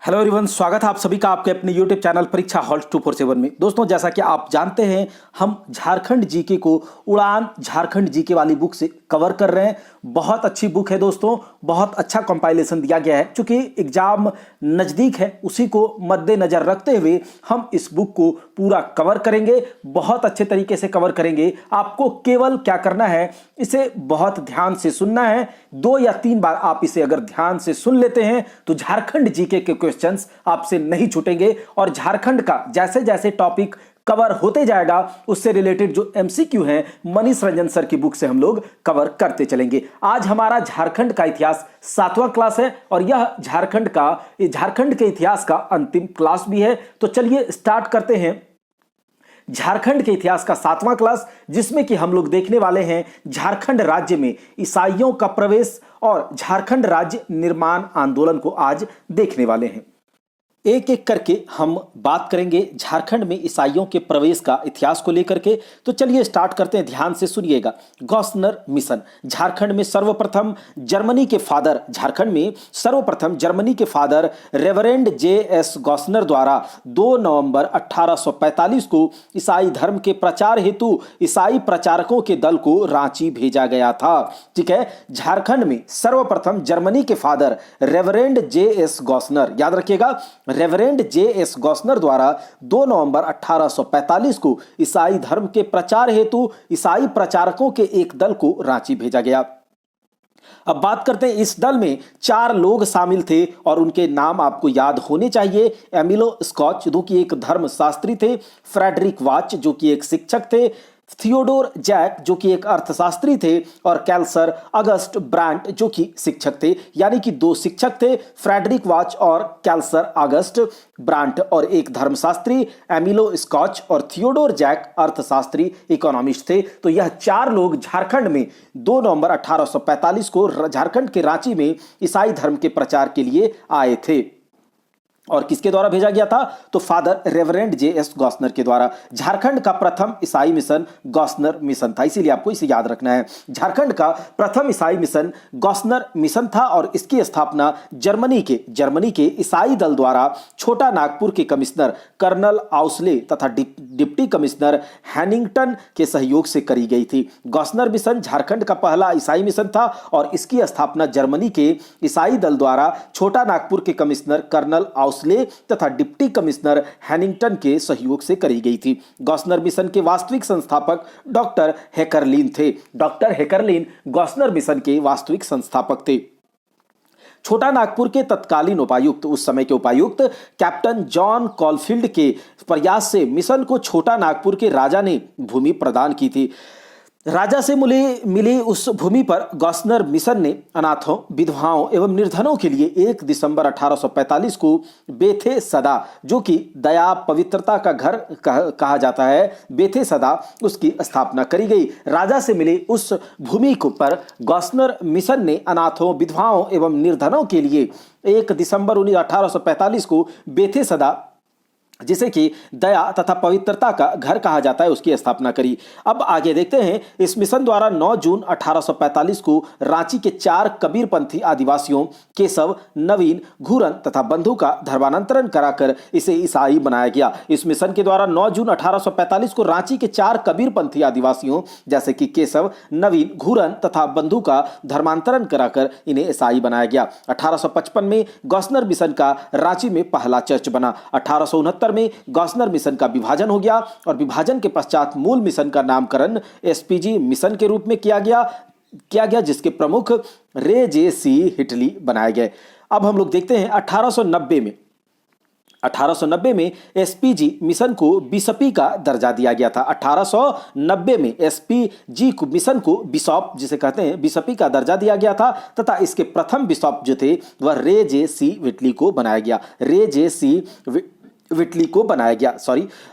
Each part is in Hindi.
हेलो एवरीवन, स्वागत है आप सभी का आपके अपने यूट्यूब चैनल परीक्षा हॉल 247 में। दोस्तों, जैसा कि आप जानते हैं, हम झारखंड जीके को उड़ान झारखंड जीके वाली बुक से कवर कर रहे हैं। बहुत अच्छी बुक है दोस्तों, बहुत अच्छा कंपाइलेशन दिया गया है। चूंकि एग्जाम नज़दीक है, उसी को मद्देनजर रखते हुए हम इस बुक को पूरा कवर करेंगे, बहुत अच्छे तरीके से कवर करेंगे। आपको केवल क्या करना है, इसे बहुत ध्यान से सुनना है। 2 या 3 बार आप इसे अगर ध्यान से सुन लेते हैं तो झारखंड जीके के क्वेश्चंस आपसे नहीं छूटेंगे और झारखंड का जैसे जैसे टॉपिक कवर होते जाएगा उससे रिलेटेड जो एमसीक्यू हैं मनीष रंजन सर की बुक से हम लोग कवर करते चलेंगे। आज हमारा झारखंड का इतिहास 7वां क्लास है और यह झारखंड के इतिहास का अंतिम क्लास भी है। तो चलिए स्टार्ट करते हैं झारखंड के इतिहास का 7वां क्लास, जिसमें कि हम लोग देखने वाले हैं झारखंड राज्य में ईसाइयों का प्रवेश और झारखंड राज्य निर्माण आंदोलन को आज देखने वाले हैं। एक एक करके हम बात करेंगे झारखंड में ईसाइयों के प्रवेश का इतिहास को लेकर के। तो चलिए स्टार्ट करते हैं, ध्यान से सुनिएगा। गॉसनर मिशन झारखंड में सर्वप्रथम जर्मनी के फादर रेवरेंड जे.एस. गॉसनर द्वारा 2 नवंबर 1845 को ईसाई धर्म के प्रचार हेतु ईसाई प्रचारकों के दल को रांची भेजा गया था। ठीक है, झारखंड में सर्वप्रथम जर्मनी के फादर रेवरेंड जे.एस. गॉसनर, याद रखिएगा, रेवरेंड जे.एस. गॉसनर द्वारा 2 नवंबर 1845 को ईसाई धर्म के प्रचार हेतु ईसाई प्रचारकों के एक दल को रांची भेजा गया। अब बात करते हैं, इस दल में 4 लोग शामिल थे और उनके नाम आपको याद होने चाहिए। एमिलो स्कॉच जो कि एक धर्मशास्त्री थे, फ्रेडरिक वाच जो कि एक शिक्षक थे, थियोडोर जैक जो कि एक अर्थशास्त्री थे और कैल्सर अगस्ट ब्रांट जो कि शिक्षक थे। यानी कि 2 शिक्षक थे, फ्रेडरिक वाच और कैल्सर अगस्ट ब्रांट, और एक धर्मशास्त्री एमिलो स्कॉच और थियोडोर जैक अर्थशास्त्री इकोनॉमिस्ट थे। तो यह 4 लोग झारखंड में 2 नवंबर 1845 को झारखंड के रांची में ईसाई धर्म के प्रचार के लिए आए थे। और किसके द्वारा भेजा गया था? तो फादर रेवरेंड जे.एस. गॉसनर के द्वारा। झारखंड का प्रथम ईसाई मिशन गॉसनर मिशन था, इसीलिए आपको इसे याद रखना है। झारखंड का प्रथम ईसाई मिशन गॉसनर मिशन था और इसकी स्थापना जर्मनी के ईसाई दल द्वारा छोटा नागपुर के कमिश्नर कर्नल आउसले तथा डिप्टी कमिश्नर हैनिंगटन के सहयोग से करी गई थी। गॉसनर मिशन झारखंड का पहला ईसाई मिशन था और इसकी स्थापना जर्मनी के ईसाई दल द्वारा छोटा नागपुर के कमिश्नर कर्नल तथा डिप्टी कमिश्नर हैनिंगटन के सहयोग से करी गई थी। गॉसनर मिशन के वास्तविक संस्थापक डॉक्टर हेकरलिन थे। डॉक्टर हेकरलिन गॉसनर मिशन के वास्तविक संस्थापक थे। छोटा नागपुर के तत्कालीन उपायुक्त, उस समय के उपायुक्त कैप्टन जॉन कॉलफील्ड के प्रयास से मिशन को छोटा नागपुर के राजा ने भूमि प्रदान की थी। राजा से मिली उस भूमि पर गॉसनर मिशन ने अनाथों, विधवाओं एवं निर्धनों के लिए 1 दिसंबर 1845 को बेथे सदा, जो कि दया पवित्रता का घर कहा जाता है, बेथे सदा, उसकी स्थापना करी गई। राजा से मिली उस भूमि पर गॉसनर मिशन ने अनाथों, विधवाओं एवं निर्धनों के लिए 1 दिसंबर 1845 को बेथे सदा, जिसे कि दया तथा पवित्रता का घर कहा जाता है, उसकी स्थापना करी। अब आगे देखते हैं, इस मिशन द्वारा 9 जून 1845 को रांची के 4 कबीरपंथी आदिवासियों केशव, नवीन, घूरन तथा बंधु का धर्मांतरण कराकर इसे ईसाई बनाया गया। इस मिशन के द्वारा 9 जून 1845 को रांची के 4 कबीरपंथी आदिवासियों जैसे कि केशव, नवीन, घूरन तथा बंधु का धर्मांतरण कराकर इन्हें ईसाई बनाया गया। 1855 में गॉसनर मिशन का रांची में पहला चर्च बना। 1869 में गॉसनर मिशन का विभाजन हो गया और विभाजन के पश्चात मूल मिशन का नामकरण एसपीजी मिशन के रूप में किया गया, जिसके प्रमुख रे जे सी हिटली बनाए गए। अब हम लोग देखते हैं 1890 में एसपीजी मिशन को बिशपी का दर्जा दिया गया था। 1890 में एसपीजी मिशन को बिशप, जिसे कहते हैं, बिशपी का दर्जा दिया गया था तथा इसके प्रथम बिशप जो थे वह रे जे सी विटली को बनाया गया।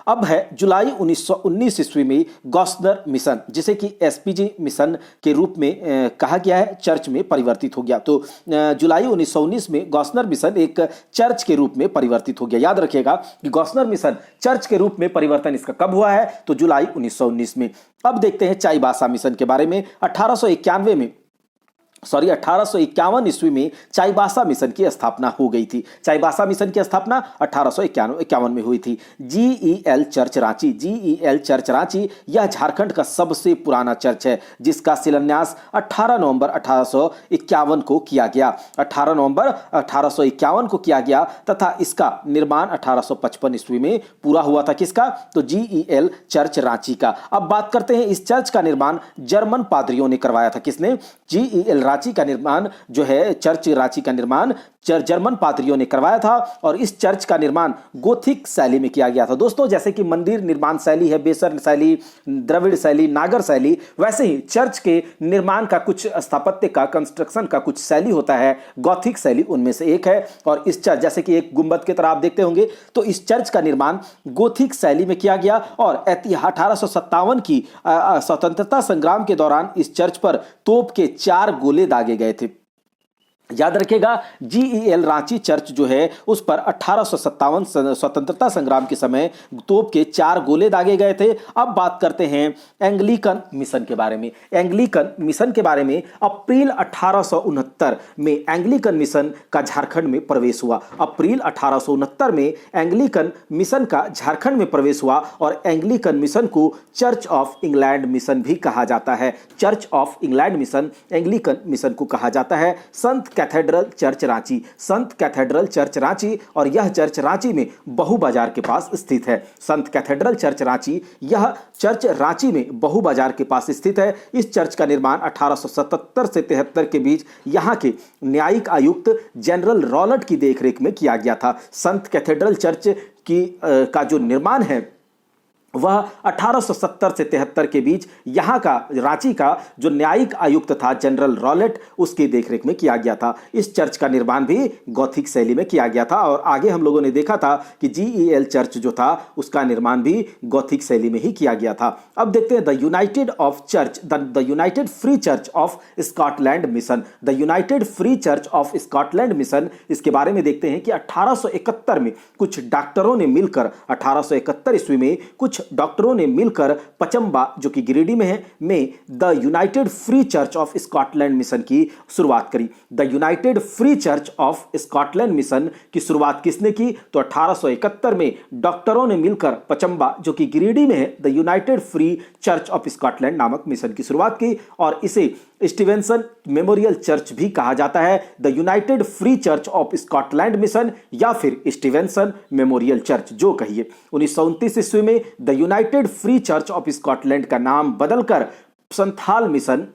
अब है जुलाई 1919 ईस्वी में गॉसनर मिशन, जिसे कि एसपीजी मिशन के रूप में कहा गया है, चर्च में परिवर्तित हो गया। तो जुलाई 1919 में गॉसनर मिशन एक चर्च के रूप में परिवर्तित हो गया। याद रखिएगा कि गॉसनर मिशन चर्च के रूप में परिवर्तन इसका कब हुआ है? तो जुलाई 1919 में। अब देखते हैं चाईबासा मिशन के बारे में। 1891 में 1851 ईस्वी में चाईबासा मिशन की स्थापना हो गई थी। चाईबासा मिशन की स्थापना 1851 में हुई थी। GEL church Ranchi, GEL church Ranchi यह झारखंड का सबसे पुराना चर्च है, जिसका शिलान्यास 18 नवंबर 1851 को किया गया। 18 नवंबर 1851 को किया गया तथा इसका निर्माण 1855 ईस्वी में पूरा हुआ था। किसका? तो GEL चर्च रांची का। अब बात करते हैं, इस चर्च का निर्माण जर्मन पादरियों ने करवाया था। किसने? GEL रांची का निर्माण जो है, चर्च रांची का निर्माण जर्मन पादरियों ने करवाया था और इस चर्च का निर्माण गोथिक शैली में किया गया था। दोस्तों, जैसे कि मंदिर निर्माण शैली है बेसर शैली, द्रविड़ शैली, नागर शैली, वैसे ही चर्च के निर्माण का कुछ स्थापत्य का, कंस्ट्रक्शन का कुछ शैली होता है, गॉथिक शैली उनमें से एक है। और इस चर्च, जैसे कि एक गुंबद की तरह आप देखते होंगे, तो इस चर्च का निर्माण गोथिक शैली में किया गया और 1857 की स्वतंत्रता संग्राम के दौरान इस चर्च पर तोप के 4 गोले दागे गए थे। याद रखिएगा, GEL रांची चर्च जो है उस पर 1857 स्वतंत्रता संग्राम के समय तोप के 4 गोले दागे गए थे। अब बात करते हैं एंग्लिकन मिशन के बारे में। एंग्लिकन मिशन के बारे में अप्रैल 1869 में एंग्लिकन मिशन का झारखंड में प्रवेश हुआ। अप्रैल 1869 में एंग्लिकन मिशन का झारखंड में प्रवेश हुआ और एंग्लिकन मिशन को चर्च ऑफ इंग्लैंड मिशन भी कहा जाता है। Church of England mission Anglican mission को कहा जाता है। संत कैथेड्रल चर्च रांची, संत कैथेड्रल चर्च रांची, और यह चर्च रांची में बहु बाजार के पास स्थित है। संत कैथेड्रल चर्च रांची, यह चर्च रांची में बहु बाजार के पास स्थित है। इस चर्च का निर्माण 1877 से 73 के बीच यहाँ के न्यायिक आयुक्त जनरल रॉलट की देखरेख में किया गया था। संत कैथेड्रल चर्च का जो निर्माण है वह 1870 से 73 के बीच यहाँ का, रांची का जो न्यायिक आयुक्त था जनरल रॉलेट, उसकी देखरेख में किया गया था। इस चर्च का निर्माण भी गॉथिक शैली में किया गया था और आगे हम लोगों ने देखा था कि GEL चर्च जो था उसका निर्माण भी गॉथिक शैली में ही किया गया था। अब देखते हैं the United of church, the United free church of Scotland mission. The United free church of Scotland mission, इसके बारे में देखते हैं कि 1871 में कुछ डॉक्टरों ने मिलकर, 1871 ईस्वी में कुछ डॉक्टरों ने मिलकर पचम्बा, जो कि गिरिडीह में है, में the United free church of Scotland mission की शुरुआत करी। The United free church of Scotland mission की शुरुआत किसने की? तो 1871 में डॉक्टरों ने मिलकर पचम्बा, जो कि गिरिडीह में है, the United free church of Scotland नामक मिशन की शुरुआत की और इसे स्टीवेंसन मेमोरियल चर्च भी कहा जाता है। The United free church of Scotland mission या फिर स्टीवेंसन मेमोरियल चर्च जो कहिए। 1929 ईस्वी में the United free church of Scotland का नाम बदलकर Santhal mission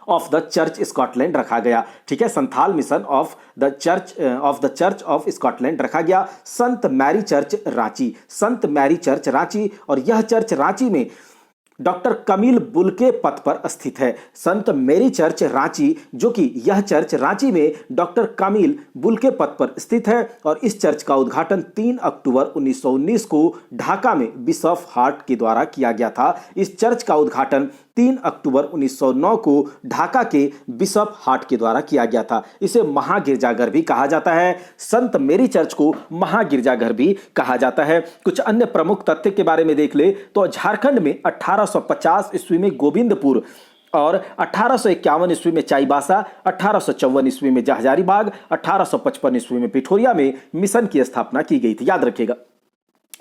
of the church Scotland रखा गया। ठीक है, Santhal mission of the church of Scotland रखा गया। संत मैरी चर्च रांची, संत मैरी चर्च रांची, और यह चर्च रांची में डॉक्टर कमील बुल के पथ पर स्थित है। संत मैरी चर्च रांची, जो कि यह चर्च रांची में डॉक्टर कमील बुल के पथ पर स्थित है और इस चर्च का उद्घाटन 3 अक्टूबर 1919 को ढाका में बिशप हार्ट के द्वारा किया गया था। इस चर्च का उद्घाटन 3 अक्टूबर 1909 को ढाका के बिशप हार्ट के द्वारा किया गया था। इसे महागिरजाघर भी कहा जाता है। संत मैरी चर्च को महागिरजाघर भी कहा जाता है। कुछ अन्य प्रमुख तथ्य के बारे में देख ले तो झारखंड में 1850 ईस्वी में गोविंदपुर और 1851 ईस्वी में चाईबासा, 1854 ईस्वी में हजारीबाग, 1855 ईस्वी में पिठोरिया में मिशन की स्थापना की गई थी। याद रखिएगा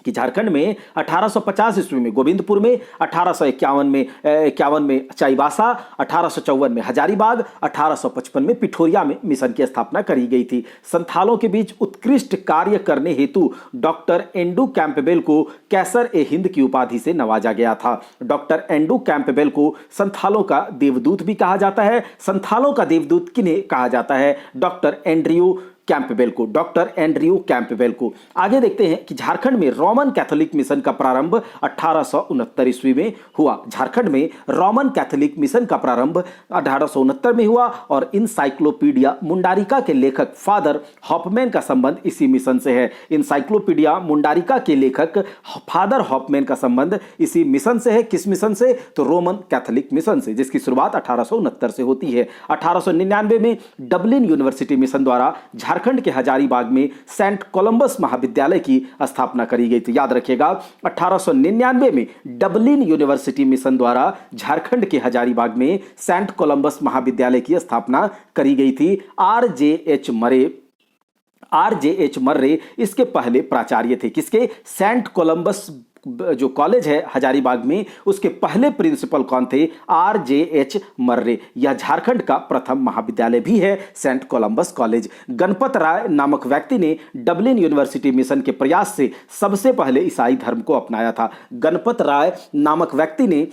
कि झारखंड में 1850 ईस्वी में गोविंदपुर में, 1851 में चाईबासा, 1854 में हजारीबाग, 1855 में पिठोरिया में मिशन की स्थापना करी गई थी। संथालों के बीच उत्कृष्ट कार्य करने हेतु डॉक्टर एंड्रू कैंपबेल को कैसर ए हिंद की उपाधि से नवाजा गया था। डॉक्टर एंड्रू कैंपबेल को संथालों का देवदूत भी कहा जाता है। संथालों का देवदूत किन्हें कहा जाता है? डॉक्टर एंड्रयू कैंपबेल को, डॉक्टर एंड्रयू कैंपबेल को। आगे देखते हैं कि झारखंड में रोमन कैथोलिक मिशन का प्रारंभ 1869 ईस्वी में हुआ। झारखंड में रोमन कैथोलिक मिशन का प्रारंभ 1869 में हुआ और इनसाइक्लोपीडिया मुंडारिका के लेखक फादर हॉफमैन का संबंध इसी मिशन से है। इनसाइक्लोपीडिया मुंडारिका के लेखक फादर हॉफमैन का संबंध इसी मिशन से है। किस मिशन से? तो रोमन कैथोलिक मिशन से, जिसकी शुरुआत 1869 से होती है। 1899 में डबलिन यूनिवर्सिटी मिशन द्वारा झारखंड झारखंड के हजारीबाग में सेंट कोलंबस महाविद्यालय की स्थापना करी गई थी। याद रखिएगा 1899 में डबलिन यूनिवर्सिटी मिशन द्वारा झारखंड के हजारीबाग में सेंट कोलंबस महाविद्यालय की स्थापना करी गई थी। आर जे एच मर्रे इसके पहले प्राचार्य थे। किसके? सेंट कोलंबस जो कॉलेज है हजारीबाग में, उसके पहले प्रिंसिपल कौन थे? आर.जे.एच. मर्रे। यह झारखंड का प्रथम महाविद्यालय भी है, सेंट कोलंबस कॉलेज। गणपत राय नामक व्यक्ति ने डबलिन यूनिवर्सिटी मिशन के प्रयास से सबसे पहले ईसाई धर्म को अपनाया था। गणपत राय नामक व्यक्ति ने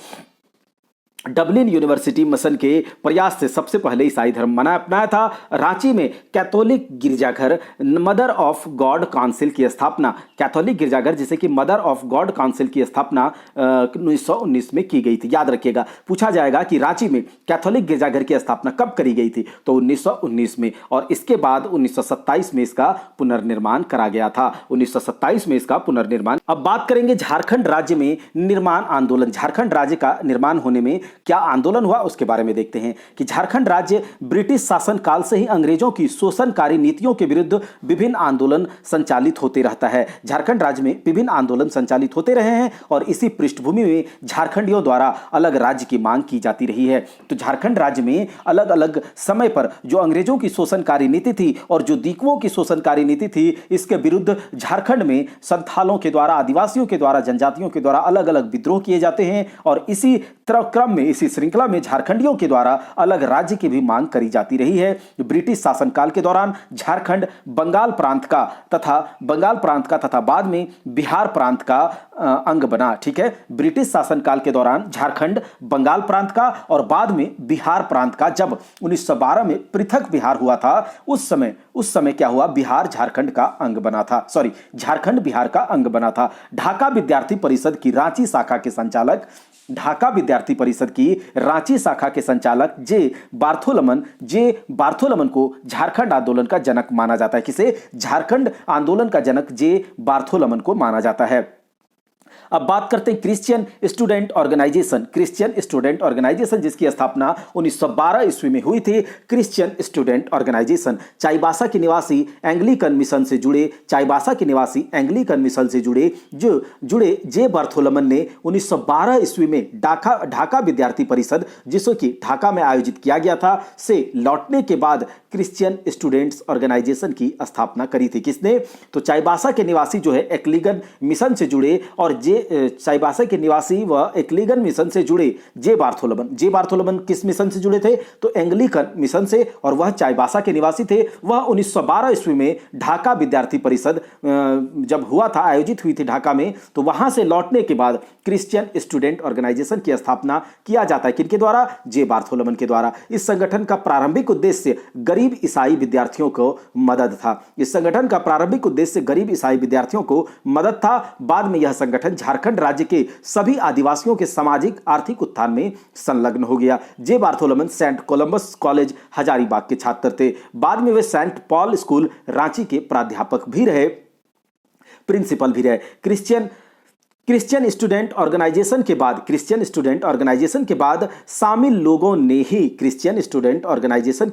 डबलिन यूनिवर्सिटी मिशन के प्रयास से सबसे पहले ईसाई धर्म अपनाया था। रांची में कैथोलिक गिरजाघर मदर ऑफ गॉड काउंसिल की स्थापना, कैथोलिक गिरजाघर जिसे कि मदर ऑफ गॉड काउंसिल की स्थापना 1919 में की गई थी। याद रखिएगा, पूछा जाएगा कि रांची में कैथोलिक गिरजाघर की स्थापना कब करी गई थी, तो 1919 में, और इसके बाद 1927 में इसका पुनर्निर्माण करा गया था। 1927 में इसका पुनर्निर्माण। अब बात करेंगे झारखंड राज्य में निर्माण आंदोलन। झारखंड राज्य का निर्माण होने में क्या आंदोलन हुआ उसके बारे में देखते हैं कि झारखंड राज्य ब्रिटिश शासन काल से ही अंग्रेजों की शोषणकारी नीतियों के विरुद्ध विभिन्न आंदोलन संचालित होते रहता है। झारखंड राज्य में विभिन्न आंदोलन संचालित होते रहे हैं और इसी पृष्ठभूमि में झारखंडियों द्वारा अलग राज्य की मांग की जाती रही है। तो झारखंड राज्य में अलग अलग समय पर जो अंग्रेजों की शोषणकारी नीति थी और जो दीकुओं की शोषणकारी नीति थी, इसके विरुद्ध झारखंड में संथालों के द्वारा, आदिवासियों के द्वारा, जनजातियों के द्वारा अलग अलग विद्रोह किए जाते हैं और इसी क्रम में, इसी श्रृंखला में झारखंडियों के द्वारा अलग राज्य की भी मांग करी जाती रही है। ब्रिटिश शासनकाल के दौरान झारखंड बंगाल प्रांत का तथा बाद में बिहार प्रांत का अंग बना। ठीक है, ब्रिटिश शासनकाल के दौरान झारखंड बंगाल प्रांत का और बाद में बिहार प्रांत का जब 1912 में पृथक बिहार हुआ था, उस समय क्या हुआ? बिहार झारखंड का अंग बना था। झारखंड बिहार का अंग बना था। ढाका विद्यार्थी परिषद की रांची शाखा के संचालक जे बार्थोलमन को झारखंड आंदोलन का जनक माना जाता है। किसे? झारखंड आंदोलन का जनक जे बार्थोलमन को माना जाता है। अब बात करते हैं क्रिश्चियन स्टूडेंट ऑर्गेनाइजेशन जिसकी स्थापना 1912 ईस्वी में हुई थी। क्रिश्चियन स्टूडेंट ऑर्गेनाइजेशन चाईबासा के निवासी एंग्लिकन मिशन से जुड़े जे बार्थोलमन ने 1912 ईस्वी में ढाका विद्यार्थी परिषद, जिसको कि ढाका में आयोजित किया गया था, से लौटने के बाद क्रिश्चियन स्टूडेंट्स ऑर्गेनाइजेशन की स्थापना करी थी। किसने? तो चाईबासा के निवासी जो है एंग्लिकन मिशन से जुड़े और चाईबासा के निवासी व एंग्लिकन मिशन से जुड़े जे बार्थोलमन किस मिशन से जुड़े थे? तो एंग्लिकन मिशन से, और वह चाईबासा के निवासी थे। वह 1912 ईस्वी में ढाका विद्यार्थी परिषद जब हुआ था, आयोजित हुई थी ढाका में, तो वहां से लौटने के बाद क्रिश्चियन स्टूडेंट ऑर्गेनाइजेशन की स्थापना किया जाता है। किनके द्वारा? जे बार्थोलमन के द्वारा। इस संगठन का प्रारंभिक उद्देश्य गरीब ईसाई विद्यार्थियों को मदद था। बाद में यह संगठन झारखंड राज्य के सभी आदिवासियों के सामाजिक आर्थिक उत्थान में संलग्न हो गया। जे बार्थोलमन सेंट कोलंबस कॉलेज हजारीबाग के छात्र थे। बाद में वे सेंट पॉल स्कूल रांची के प्राध्यापक भी रहे, प्रिंसिपल भी रहे। क्रिश्चियन स्टूडेंट ऑर्गेनाइजेशन के बाद शामिल लोगों ने ही क्रिश्चियन स्टूडेंट ऑर्गेनाइजेशन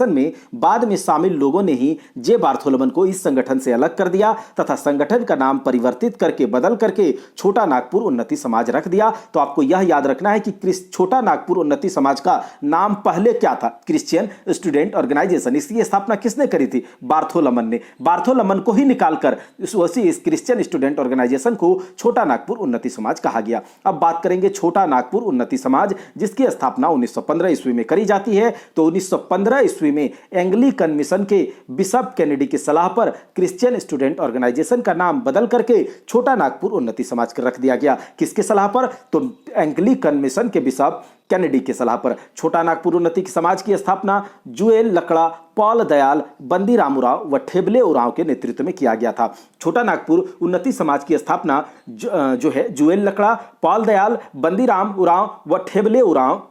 में बाद में शामिल लोगों ने ही जे बार्थोलमन को इस संगठन से अलग कर दिया तथा संगठन का नाम परिवर्तित बदल करके छोटा नागपुर उन्नति समाज रख दिया। तो आपको यह याद रखना है कि छोटा नागपुर उन्नति समाज का नाम पहले क्या था? Christian student organisation. इसकी स्थापना किसने करी थी? बार्थोलमन ने। बार्थोलमन को ही निकालकर इस क्रिश्चियन स्टूडेंट ऑर्गेनाइजेशन को छोटा नागपुर उन्नति समाज कहा गया। अब बात करेंगे छोटा नागपुर उन्नति समाज, जिसकी स्थापना 1915 ईस्वी में करी जाती है। तो 1915 ईस्वी में एंग्लिकन मिशन के बिशप कैनेडी की सलाह पर क्रिश्चियन स्टूडेंट ऑर्गेनाइजेशन का नाम बदल करके छोटा नागपुर उन्नति समाज रख दिया गया। किसके सलाह पर? तो एंग्लिकन मिशन के बिशप कैनेडी की सलाह पर छोटा नागपुर उन्नति समाज की स्थापना जुएल लकड़ा, पॉल दयाल, बंदीराम उरांव व ठेबले उरांव के नेतृत्व में किया गया था। छोटा नागपुर उन्नति समाज की स्थापना जो है जुएल लकड़ा, पॉल दयाल, बंदीराम उरांव व ठेबले उरांव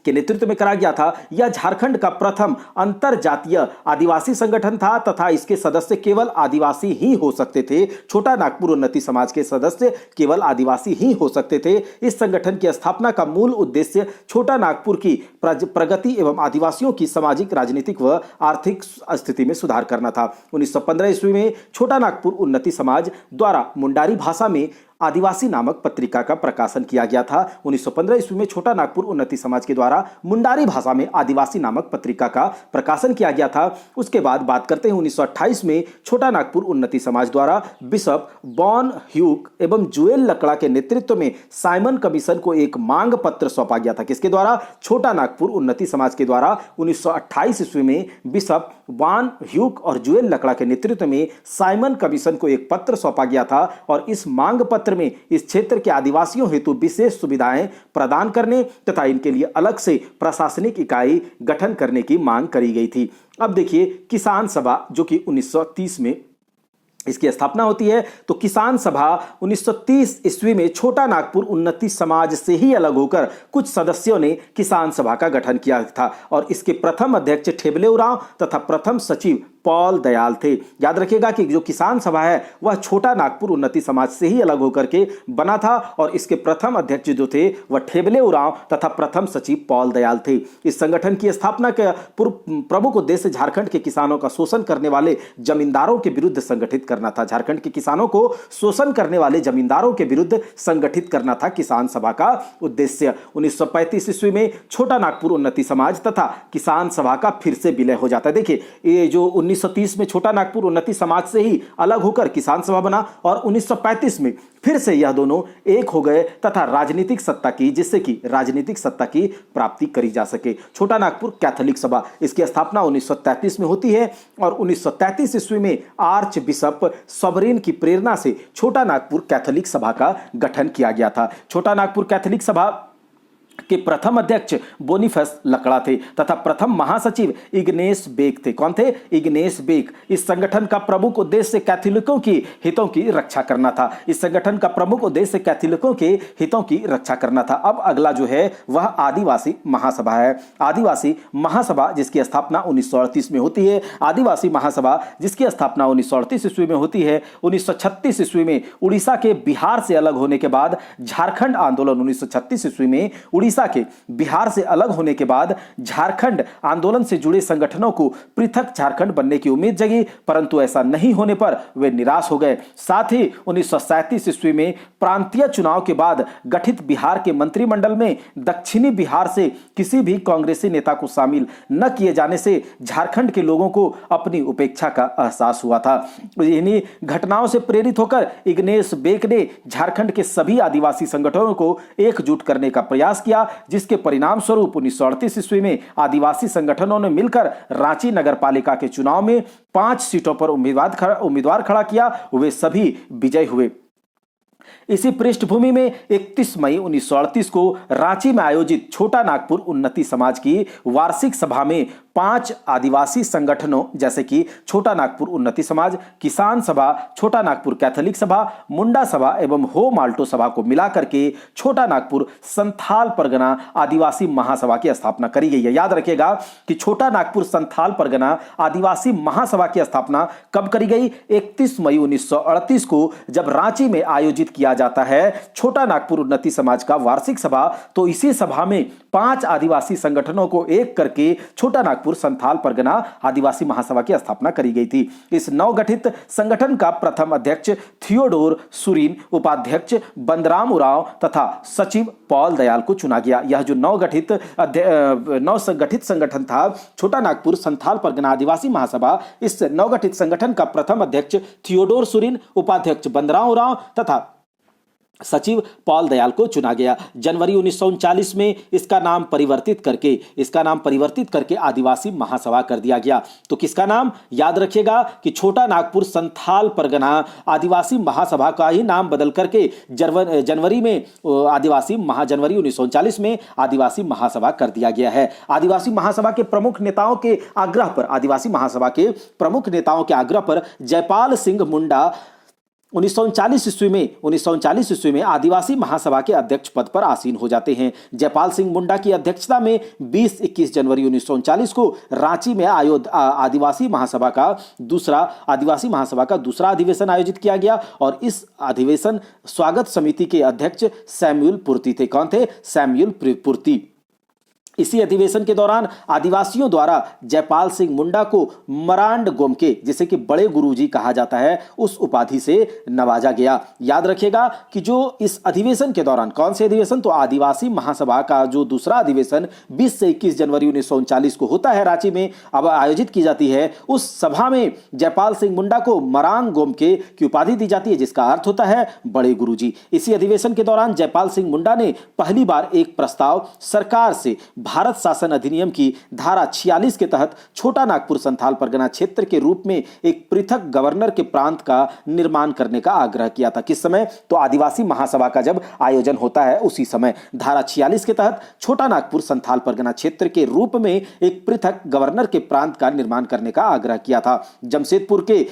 के नेतृत्व में करा गया था। यह झारखंड का प्रथम अंतरजातीय आदिवासी संगठन था तथा इसके सदस्य केवल आदिवासी ही हो सकते थे। छोटा नागपुर उन्नति समाज के सदस्य केवल आदिवासी ही हो सकते थे। इस संगठन की स्थापना का मूल उद्देश्य छोटा नागपुर की प्रगति एवं आदिवासियों की सामाजिक, राजनीतिक व आर्थिक स्थिति में सुधार करना था। 1915 ईस्वी में छोटा नागपुर उन्नति समाज द्वारा मुंडारी भाषा में आदिवासी नामक पत्रिका का प्रकाशन किया गया था। 1915 ईस्वी में छोटा नागपुर उन्नति समाज के द्वारा मुंडारी भाषा में आदिवासी नामक पत्रिका का प्रकाशन किया गया था। उसके बाद बात करते हैं 1928 में छोटा नागपुर उन्नति समाज द्वारा बिशप बॉन ह्यूक एवं जुएल लकड़ा के नेतृत्व में साइमन कमीशन को एक मांग पत्र सौंपा गया था। किसके द्वारा? छोटा नागपुर उन्नति समाज के द्वारा 1928 ईस्वी में बिशप बॉन ह्यूक और जुएल लकड़ा के नेतृत्व में साइमन कमीशन को एक पत्र सौंपा गया था और इस मांग पत्र में इस क्षेत्र के आदिवासियों हेतु विशेष सुविधाएं प्रदान करने तथा इनके लिए अलग से प्रशासनिक इकाई गठन करने की मांग करी गई थी। अब देखिए किसान सभा जो कि 1930 में इसकी स्थापना होती है। तो किसान सभा 1930 ईस्वी में छोटा नागपुर उन्नति समाज से ही अलग होकर कुछ सदस्यों ने किसान सभा का गठन किया था और इसके प्रथम अध्यक्ष ठेबले उरांव तथा प्रथम सचिव पॉल दयाल थे। याद रखिएगा कि जो किसान सभा है वह छोटा नागपुर उन्नति समाज से ही अलग होकर के बना था और इसके प्रथम अध्यक्ष जो थे वह ठेबले उरांव तथा प्रथम सचिव पॉल दयाल थे। इस संगठन की स्थापना का प्रमुख उद्देश्य झारखंड के किसानों का शोषण करने वाले जमींदारों के विरुद्ध संगठित करना था। झारखंड के किसानों को शोषण करने वाले जमींदारों के विरुद्ध संगठित करना था किसान सभा का उद्देश्य। 1935 ईस्वी में छोटा नागपुर उन्नति समाज तथा किसान सभा का फिर से विलय हो जाता है। देखिए ये जो 1930 में छोटा नागपुर उन्नति समाज से ही अलग होकर किसान सभा बना और 1935 में फिर से यह दोनों एक हो गए तथा राजनीतिक सत्ता की जिससे कि राजनीतिक सत्ता की प्राप्ति करी जा सके। छोटा नागपुर कैथोलिक सभा इसकी स्थापना 1933 में होती है और 1933 ईस्वी में आर्च बिशप सोबरीन की प्रेरणा से छोटा नागपुर कैथोलिक सभा का गठन किया गया था। छोटा नागपुर कैथोलिक सभा के प्रथम अध्यक्ष बोनीफेस लकड़ा थे तथा प्रथम महासचिव इग्नेस बेक थे। कौन थे? Ignace Beck. इस संगठन का प्रमुख उद्देश्य कैथोलिकों की हितों की रक्षा करना था। इस संगठन का प्रमुख उद्देश्य कैथोलिकों के हितों की रक्षा करना था। अब अगला जो है वह आदिवासी महासभा है। आदिवासी महासभा जिसकी स्थापना 1938 में होती है। आदिवासी महासभा जिसकी स्थापना 1938 ईस्वी में होती है। 1936 ईस्वी में उड़ीसा के बिहार से अलग होने के बाद झारखंड आंदोलन 1936 ईस्वी में उड़ीसा के बिहार से अलग होने के बाद झारखंड आंदोलन से जुड़े संगठनों को पृथक झारखंड बनने की उम्मीद जगी, परंतु ऐसा नहीं होने पर वे निराश हो गए। साथ ही 1937 ईस्वी में प्रांतीय चुनाव के बाद गठित बिहार के मंत्रिमंडल में दक्षिणी बिहार से किसी भी कांग्रेसी नेता को शामिल न किए जाने से झारखंड के लोगों को अपनी उपेक्षा का एहसास हुआ था। इन्हीं घटनाओं से प्रेरित होकर इग्नेस बेक ने झारखंड के सभी आदिवासी संगठनों को एकजुट करने का प्रयास किया, जिसके परिणाम स्वरूप 1938 ईस्वी में आदिवासी संगठनों ने मिलकर रांची नगरपालिका के चुनाव में 5 सीटों पर उम्मीदवार खड़ा किया। वे सभी विजयी हुए। इसी पृष्ठभूमि में 31 मई 1938 को रांची में आयोजित छोटा नागपुर उन्नति समाज की वार्षिक सभा में 5 आदिवासी संगठनों जैसे कि छोटा नागपुर उन्नति समाज, किसान सभा, छोटा नागपुर कैथोलिक सभा, मुंडा सभा एवं हो माल्टो सभा को मिलाकर के छोटा नागपुर संथाल परगना आदिवासी महासभा की स्थापना करी गई है। याद रखिएगा कि छोटा नागपुर संथाल परगना आदिवासी महासभा की स्थापना कब करी गई? 31 मई 1938 को जब रांची में आयोजित किया जाता है छोटा नागपुर उन्नति समाज का वार्षिक सभा। तो इसी सभा में 5 आदिवासी संगठनों को एक करके छोटा नागपुर संथाल परगना आदिवासी महासभा की स्थापना करी गई थी। इस नवगठित संगठन का प्रथम अध्यक्ष थियोडोर सुरीन, उपाध्यक्ष बंदराम उरांव तथा सचिव पॉल दयाल को चुना गया। यह जो नवगठित संगठन था छोटा नागपुर संथाल परगना आदिवासी महासभा, इस नवगठित संगठन का प्रथम अध्यक्ष थियोडोर सुरीन, उपाध्यक्ष बंदराम उरांव तथा सचिव पॉल दयाल को चुना गया। जनवरी 1939 में इसका नाम परिवर्तित करके आदिवासी महासभा कर दिया गया। तो किसका नाम? याद रखिएगा कि छोटा नागपुर संथाल परगना आदिवासी महासभा का ही नाम बदल करके जनवरी 1939 में आदिवासी महासभा कर दिया गया है। आदिवासी महासभा के प्रमुख नेताओं के आग्रह पर जयपाल सिंह मुंडा 1939 ईस्वी में आदिवासी महासभा के अध्यक्ष पद पर आसीन हो जाते हैं। जयपाल सिंह मुंडा की अध्यक्षता में 20-21 जनवरी 1939 को रांची में आदिवासी महासभा का दूसरा अधिवेशन आयोजित किया गया और इस अधिवेशन स्वागत समिति के अध्यक्ष सैमुअल पूर्ति थे। कौन थे? सैमुअल पूर्ति। इसी अधिवेशन के दौरान आदिवासियों द्वारा जयपाल सिंह मुंडा को मरांड गोमके, जिसे कि बड़े गुरुजी कहा जाता है, उस उपाधि से नवाजा गया। याद रखिएगा कि जो इस अधिवेशन के दौरान, कौन से अधिवेशन? तो आदिवासी महासभा का जो दूसरा अधिवेशन 20 से 21 जनवरी 1939 को होता है, रांची में अब आयोजित की जाती है। उस सभा में जयपाल सिंह मुंडा को मरांग गोमके की उपाधि दी जाती है, जिसका अर्थ होता है बड़े गुरुजी। इसी अधिवेशन के दौरान जयपाल सिंह मुंडा ने पहली बार एक प्रस्ताव सरकार से भारत शासन अधिनियम की धारा 46 के तहत छोटा नागपुर संथाल परगना क्षेत्र के रूप में एक पृथक गवर्नर के प्रांत का निर्माण करने का आग्रह किया था। किस समय? तो आदिवासी महासभा का जब आयोजन होता है उसी समय धारा 46 के तहत छोटा नागपुर संथाल परगना क्षेत्र के रूप में एक पृथक गवर्नर के प्रांत का निर्माण करने का आग्रह किया था। जमशेदपुर के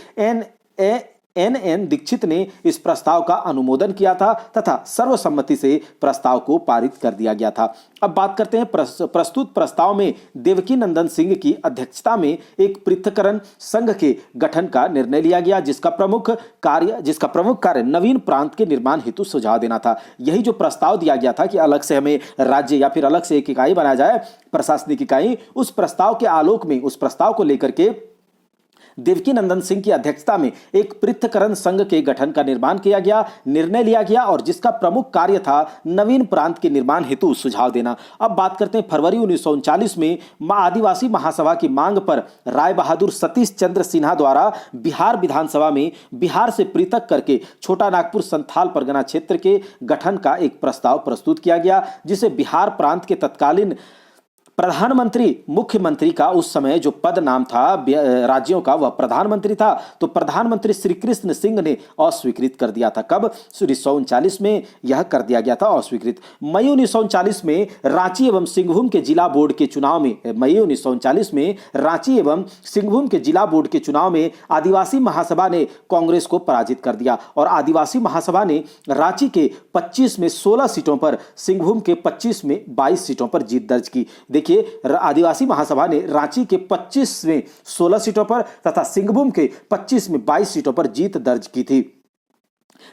एन दीक्षित ने इस प्रस्ताव का अनुमोदन किया था तथा सर्वसम्मति से प्रस्ताव को पारित कर दिया गया था। अब बात करते हैं प्रस्तुत प्रस्ताव में देवकी नंदन सिंह की अध्यक्षता में एक पृथक्करण संघ के गठन का निर्णय लिया गया, जिसका प्रमुख कार्य नवीन प्रांत के निर्माण हेतु सुझाव देना था। यही जो प्रस्ताव दिया गया था कि अलग से हमें राज्य या फिर अलग से एक इकाई बनाया जाए, प्रशासनिक इकाई, उस प्रस्ताव के आलोक में, उस प्रस्ताव को लेकर के देवकी नंदन सिंह की अध्यक्षता में एक पृथक्करण संघ के गठन का निर्णय लिया गया और जिसका प्रमुख कार्य था नवीन प्रांत के निर्माण हेतु सुझाव देना। अब बात करते हैं फरवरी 1939 में आदिवासी महासभा की मांग पर राय बहादुर सतीश चंद्र सिन्हा द्वारा बिहार विधानसभा में बिहार से पृथक करके छोटा नागपुर संथाल परगना क्षेत्र के गठन का एक प्रस्ताव प्रस्तुत किया गया, जिसे बिहार प्रांत के तत्कालीन प्रधानमंत्री, मुख्यमंत्री का उस समय जो पद नाम था राज्यों का, वह प्रधानमंत्री था। तो प्रधानमंत्री श्री कृष्ण सिंह ने अस्वीकृत कर दिया था। कब? 1939 में यह कर दिया गया था अस्वीकृत। मई 1939 में रांची एवं सिंहभूम के जिला बोर्ड के चुनाव में आदिवासी महासभा ने कांग्रेस को पराजित कर दिया और आदिवासी महासभा ने रांची के 25 में 16 सीटों पर, सिंहभूम के 25 में 22 सीटों पर जीत दर्ज की। देखिए, आदिवासी महासभा ने रांची के 25 में 16 सीटों पर तथा सिंहभूम के 25 में 22 सीटों पर जीत दर्ज की थी।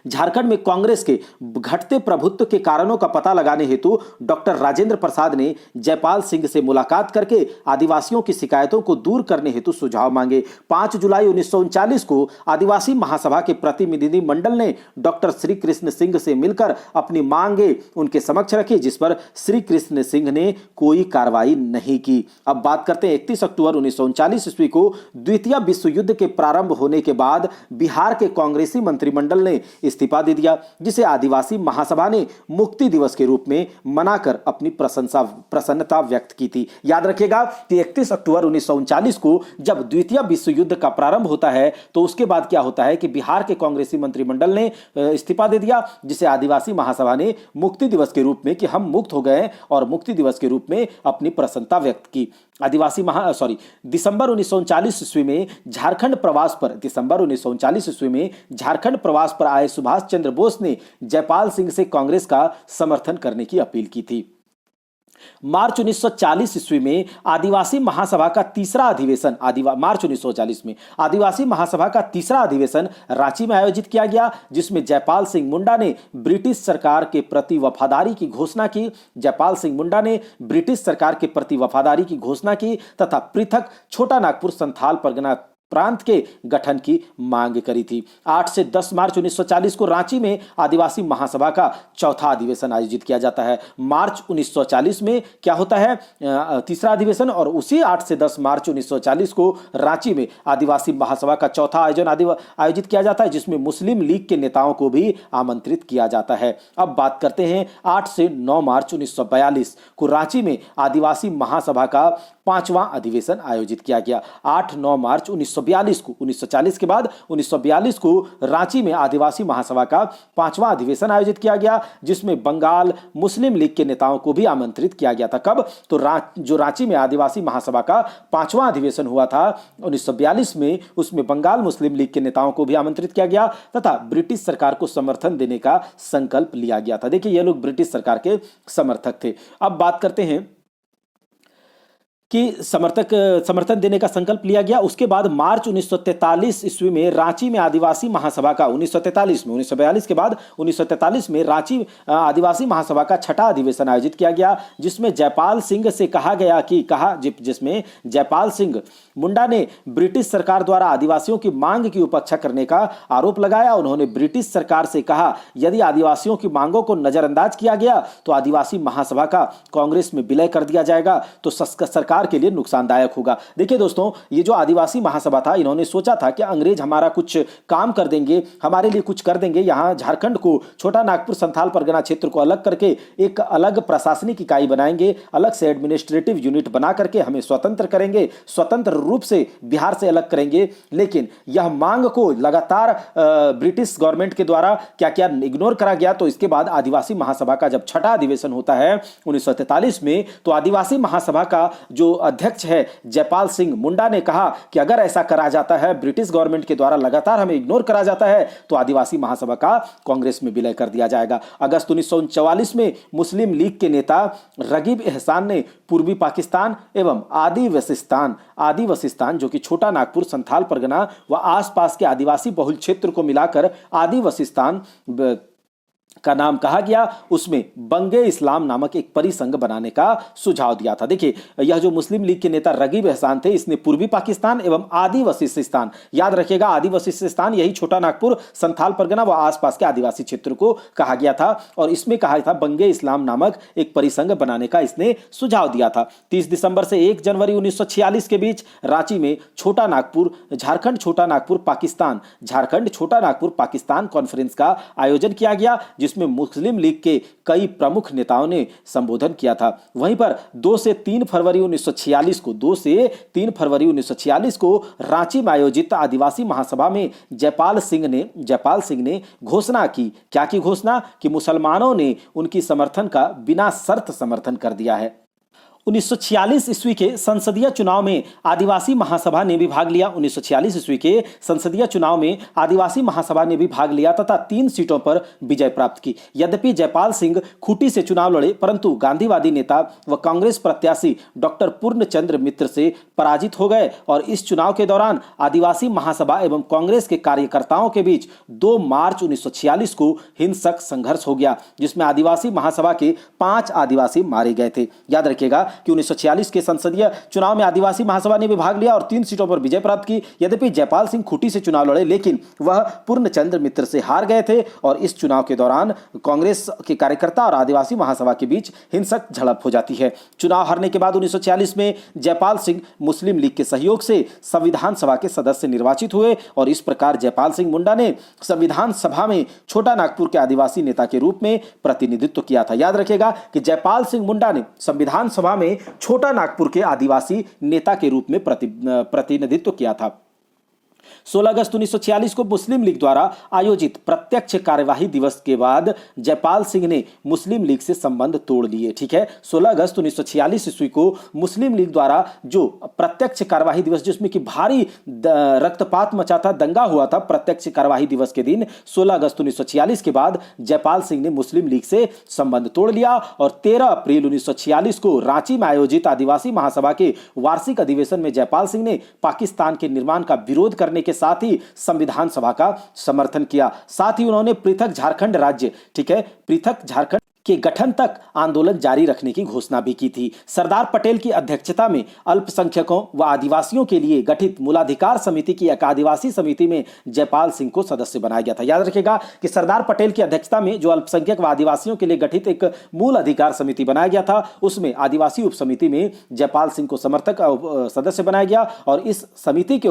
झारखंड में कांग्रेस के घटते प्रभुत्व के कारणों का पता लगाने हेतु डॉक्टर राजेंद्र प्रसाद ने जयपाल सिंह से मुलाकात करके आदिवासियों की शिकायतों को दूर करने हेतु सुझाव मांगे। 5 जुलाई 1939 को आदिवासी महासभा के प्रतिनिधि मंडल ने डॉक्टर श्री कृष्ण सिंह से मिलकर अपनी मांगे उनके समक्ष रखी, जिस पर श्री कृष्ण सिंह ने कोई कार्रवाई नहीं की। अब बात करते हैं 31 अक्टूबर 1939 ईस्वी को द्वितीय विश्व युद्ध के प्रारंभ होने के बाद बिहार के कांग्रेसी मंत्रिमंडल ने इस्तीफा दे दिया, जिसे आदिवासी महासभा ने मुक्ति दिवस के रूप में मनाकर अपनी प्रसन्नता व्यक्त की थी। याद रखिएगा कि 31 अक्टूबर 1939 को जब द्वितीय विश्व युद्ध का प्रारंभ होता है तो उसके बाद क्या होता है कि बिहार के कांग्रेसी मंत्रिमंडल ने इस्तीफा दे दिया, जिसे आदिवासी महासभा ने मुक्ति दिवस के रूप में कि हम मुक्त हो गए और मुक्ति दिवस के रूप में अपनी प्रसन्नता व्यक्त की। दिसंबर 1939 ईस्वी में झारखंड प्रवास पर आए सुभाष चंद्र बोस ने जयपाल सिंह से कांग्रेस का समर्थन करने की अपील की थी। मार्च 1940 ईस्वी में आदिवासी महासभा का तीसरा अधिवेशन रांची में आयोजित किया गया, जिसमें जयपाल सिंह मुंडा ने ब्रिटिश सरकार के प्रति वफादारी की घोषणा की तथा पृथक छोटा नागपुर संथाल परगना प्रांत के गठन की मांग करी थी। 8 से 10 मार्च 1940 को रांची में आदिवासी महासभा का चौथा अधिवेशन आयोजित किया जाता है। मार्च 1940 में क्या होता है? तीसरा अधिवेशन, और उसी 8 से 10 मार्च 1940 को रांची में आदिवासी महासभा का चौथा आयोजित किया जाता है, जिसमें मुस्लिम लीग के नेताओं को भी आमंत्रित किया जाता है। अब बात करते हैं 8 से 9 मार्च 1942 को रांची में आदिवासी महासभा का पांचवां अधिवेशन आयोजित किया गया। 8-9 मार्च 1942 को, 1940 के बाद 1942 को रांची में आदिवासी महासभा का पांचवां अधिवेशन आयोजित किया गया, जिसमें बंगाल मुस्लिम लीग के नेताओं को भी आमंत्रित किया गया था। कब? तो जो रांची में आदिवासी महासभा का पांचवां अधिवेशन हुआ था 1942 में, उसमें बंगाल मुस्लिम लीग के नेताओं को भी आमंत्रित किया गया तथा ब्रिटिश सरकार को समर्थन देने का संकल्प लिया गया था। देखिए, ये लोग ब्रिटिश सरकार के समर्थक थे। अब बात करते हैं कि समर्थन देने का संकल्प लिया गया। उसके बाद मार्च 1943 ईस्वी में रांची में आदिवासी महासभा का 1943 में, 1942 के बाद 1943 में रांची आदिवासी महासभा का छठा अधिवेशन आयोजित किया गया, जिसमें जयपाल सिंह से जिसमें जयपाल सिंह मुंडा ने ब्रिटिश सरकार द्वारा आदिवासियों की मांग की उपेक्षा करने का आरोप लगाया। उन्होंने ब्रिटिश सरकार से कहा, यदि आदिवासियों की मांगों को नजरअंदाज किया गया तो आदिवासी महासभा का कांग्रेस में विलय कर दिया जाएगा, तो सरकार के लिए नुकसानदायक होगा। देखिए दोस्तों, ये जो आदिवासी महासभा था, इन्होंने सोचा था कि अंग्रेज हमारा कुछ काम कर देंगे, हमारे लिए कुछ कर देंगे, यहाँ झारखंड को, छोटा नागपुर संथाल परगना क्षेत्र को अलग करके एक अलग प्रशासनिक इकाई बनाएंगे, अलग से एडमिनिस्ट्रेटिव यूनिट बना करके हमें स्वतंत्र करेंगे, स्वतंत्र रूप से बिहार से अलग करेंगे। लेकिन यह मांग को लगातार ब्रिटिश गवर्नमेंट के द्वारा क्या क्या इग्नोर करा गया। तो इसके बाद आदिवासी महासभा का जब छठा अधिवेशन होता है 1943 में, तो आदिवासी महासभा का जो अध्यक्ष है जयपाल सिंह मुंडा ने कहा कि अगर ऐसा करा जाता है, ब्रिटिश गवर्नमेंट के द्वारा लगातार हमें इग्नोर करा जाता है, तो आदिवासी महासभा का कांग्रेस में विलय कर दिया जाएगा। अगस्त 1944 में मुस्लिम लीग के नेता रगीब एहसान ने पूर्वी पाकिस्तान एवं आदि वसिस्तान जो कि छोटा नागपुर संथाल परगना व आसपास के आदिवासी बहुल क्षेत्र को मिलाकर आदि वसिस्तान का नाम कहा गया, उसमें बंगे इस्लाम नामक एक परिसंघ बनाने का सुझाव दिया था। देखिए, यह जो मुस्लिम लीग के नेता रगीब एहसान थे, इसने पूर्वी पाकिस्तान एवं आदि वसिस्तान, याद रखिएगा आदि वसिस्तान यही छोटा नागपुर संथाल परगना व आसपास के आदिवासी क्षेत्र को कहा गया था, और इसमें कहा था बंगे इस्लाम नामक एक परिसंघ बनाने का इसने सुझाव दिया था। 30 दिसंबर से 1 जनवरी 1946 के बीच रांची में झारखंड छोटा नागपुर पाकिस्तान कॉन्फ्रेंस का आयोजन किया गया, जिसमें मुस्लिम लीग के कई प्रमुख नेताओं ने संबोधन किया था। वहीं पर 2 से 3 फरवरी 1946 को रांची में आयोजित आदिवासी महासभा में जयपाल सिंह ने घोषणा की। क्या की घोषणा? कि मुसलमानों ने उनकी समर्थन का बिना शर्त समर्थन कर दिया है। 1946 ईस्वी के संसदीय चुनाव में आदिवासी महासभा ने भी भाग लिया। 1946 ईस्वी के संसदीय चुनाव में आदिवासी महासभा ने भी भाग लिया तथा 3 सीटों पर विजय प्राप्त की। यद्यपि जयपाल सिंह खूंटी से चुनाव लड़े, परंतु गांधीवादी नेता व कांग्रेस प्रत्याशी डॉक्टर पूर्णचंद्र मित्र से पराजित हो गए, और इस चुनाव के दौरान आदिवासी महासभा एवं कांग्रेस के कार्यकर्ताओं के बीच 2 मार्च 1946 को हिंसक संघर्ष हो गया, जिसमें आदिवासी महासभा के 5 आदिवासी मारे गए थे। याद रखिएगा कि 1946 के संसदीय चुनाव में आदिवासी महासभा ने भी भाग लिया और 3 सीटों पर विजय प्राप्त की। यद्यपि जयपाल सिंह खूंटी से चुनाव लड़े, लेकिन वह पूर्णचंद्र मित्र से हार गए थे, और इस चुनाव के दौरान कांग्रेस के कार्यकर्ता और आदिवासी महासभा के बीच हिंसक झड़प हो जाती है। चुनाव हारने के बाद 1946 में जयपाल सिंह मुस्लिम लीग के सहयोग से संविधान सभा के सदस्य निर्वाचित हुए, और इस प्रकार जयपाल सिंह मुंडा ने संविधान सभा में छोटा नागपुर के आदिवासी नेता के रूप में प्रतिनिधित्व किया था। याद रखिएगा कि जयपाल सिंह मुंडा ने संविधान सभा में छोटा नागपुर के आदिवासी नेता के रूप में प्रतिनिधित्व किया था। 16 अगस्त 1946 को मुस्लिम लीग द्वारा आयोजित प्रत्यक्ष कार्यवाही दिवस के बाद जयपाल सिंह ने मुस्लिम लीग से संबंध तोड़ लिए। ठीक है, 16 अगस्त 1946 ईस्वी को मुस्लिम लीग द्वारा जो प्रत्यक्ष कार्यवाही दिवस, जिसमें कि भारी रक्तपात मचा था, दंगा हुआ था प्रत्यक्ष कार्यवाही दिवस के दिन 16 अगस्त 1946 के बाद जयपाल सिंह ने मुस्लिम लीग से संबंध तोड़ लिया, और 13 अप्रैल 1946 को रांची में आयोजित आदिवासी महासभा के वार्षिक अधिवेशन में जयपाल सिंह ने पाकिस्तान के निर्माण का विरोध करने के साथ ही संविधान सभा का समर्थन किया। साथ ही उन्होंने पृथक झारखंड राज्य, ठीक है, पृथक झारखंड के गठन तक आंदोलन जारी रखने की घोषणा भी की थी। सरदार पटेल की अध्यक्षता में अल्पसंख्यकों व आदिवासियों के लिए गठित मूलाधिकार समिति की एक आदिवासी समिति में जयपाल सिंह को सदस्य बनाया गया था। याद रखिएगा कि सरदार पटेल की अध्यक्षता में जो अल्पसंख्यक व आदिवासियों के लिए गठित एक मूल अधिकार समिति बनाया गया था, उसमें आदिवासी उप समिति में जयपाल सिंह को समर्थक सदस्य बनाया गया, और इस समिति के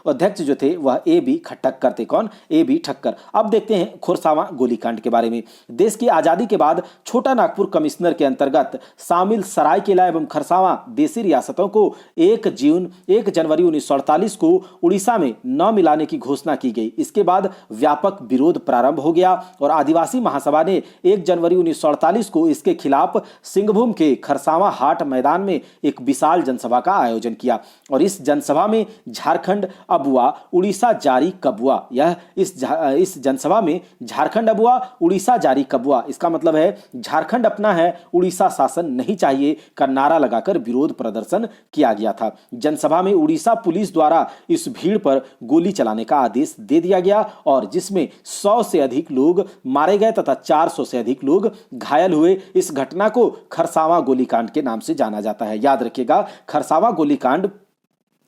अध्यक्ष जो थे वह A.B. ठक्कर थे। कौन? A.B. ठक्कर। अब देखते हैं खोरसावां गोलीकांड के बारे में। देश की आजादी के बाद छोटा नागपुर कमिश्नर के अंतर्गत शामिल सरायकेला एवं खरसावां देशी रियासतों को 1 जनवरी 1948 को उड़ीसा में न मिलाने की घोषणा की गई। इसके बाद व्यापक विरोध प्रारंभ हो गया और आदिवासी महासभा ने 1 जनवरी 1948 को इसके खिलाफ सिंहभूम के खरसावां हाट मैदान में एक विशाल जनसभा का आयोजन किया और इस जनसभा में झारखंड अबुआ उड़ीसा जारी कबुआ, इस जनसभा में झारखंड अबुआ उड़ीसा जारी कबुआ, इसका मतलब है झारखंड अपना है, उड़ीसा शासन नहीं चाहिए का नारा लगाकर विरोध प्रदर्शन किया गया था। जनसभा में उड़ीसा पुलिस द्वारा इस भीड़ पर गोली चलाने का आदेश दे दिया गया और जिसमें 100 से अधिक लोग मारे गए तथा 400 से अधिक लोग घायल हुए। इस घटना को खरसावां गोलीकांड के नाम से जाना जाता है। याद रखिएगा, खरसावां गोलीकांड